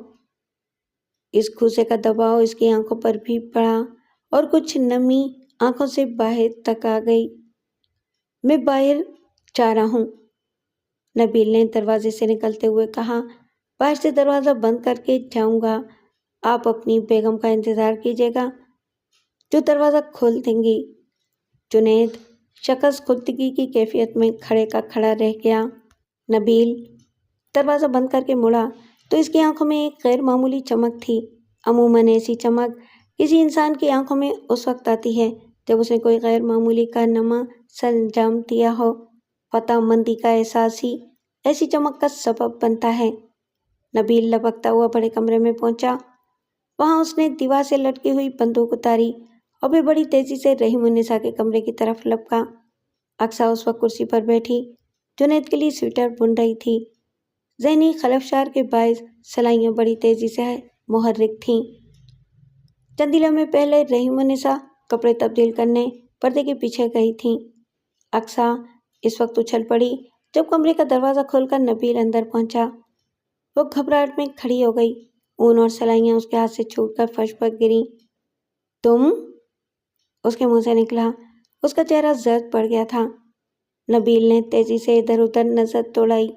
اس گھوسے کا دباؤ اس کی آنکھوں پر بھی پڑا اور کچھ نمی آنکھوں سے باہر تک آ گئی۔ میں باہر جا رہا ہوں، نبیل نے دروازے سے نکلتے ہوئے کہا۔ باہر سے دروازہ بند کر کے جاؤں گا۔ آپ اپنی بیگم کا انتظار کیجیے گا جو دروازہ کھول دیں گی۔ جنید شکست خودگی کی کیفیت میں کھڑے کا کھڑا رہ گیا۔ نبیل دروازہ بند کر کے مڑا تو اس کی آنکھوں میں ایک غیر معمولی چمک تھی۔ عموماً ایسی چمک کسی انسان کی آنکھوں میں اس وقت آتی ہے جب اس نے کوئی غیر معمولی کارنامہ سر انجام دیا ہو۔ فتح مندی کا احساس ہی ایسی چمک کا سبب بنتا ہے۔ نبیل لپکتا ہوا بڑے کمرے میں پہنچا۔ وہاں اس نے دیوار سے لٹکی ہوئی بندوق اتاری اور پھر بڑی تیزی سے رحیم النساء کے کمرے کی طرف لپکا۔ اقصیٰ اس وقت کرسی پر بیٹھی جنید کے لیے سویٹر بن رہی تھی۔ ذہنی خلفشار کے باعث سلائیاں بڑی تیزی سے محرک تھیں۔ چند لمحے پہلے رحیم النساء کپڑے تبدیل کرنے پردے کے پیچھے گئی تھیں۔ اقصیٰ اس وقت اچھل پڑی جب کمرے کا دروازہ کھول کر نبیل اندر پہنچا۔ وہ گھبراہٹ میں کھڑی ہو گئی۔ اون اور سلائیاں اس کے ہاتھ سے چھوٹ کر فرش پر گریں۔ تم؟ اس کے منہ سے نکلا۔ اس کا چہرہ زرد پڑ گیا تھا۔ نبیل نے تیزی سے ادھر ادھر نظر دوڑائی۔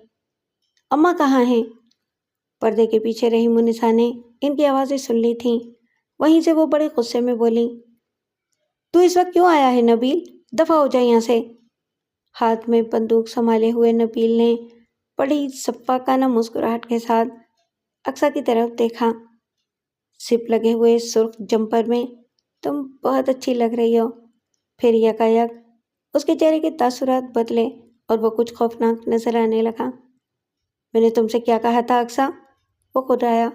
اماں کہاں ہیں؟ پردے کے پیچھے رحیم النساء نے ان کی آوازیں سن لی تھیں۔ وہیں سے وہ بڑے غصے میں بولیں، تو اس وقت کیوں آیا ہے نبیل؟ دفع ہو جائے یہاں سے۔ ہاتھ میں بندوق سنبھالے ہوئے نبیل نے بڑی شفقانہ مسکراہٹ کے ساتھ اقصیٰ کی طرف دیکھا۔ زپ لگے ہوئے سرخ جمپر میں تم بہت اچھی لگ رہی ہو۔ پھر یکایک اس کے چہرے کے تاثرات بدلے اور وہ کچھ خوفناک نظر آنے لگا۔ میں نے تم سے کیا کہا تھا اقصیٰ؟ وہ خود آیا۔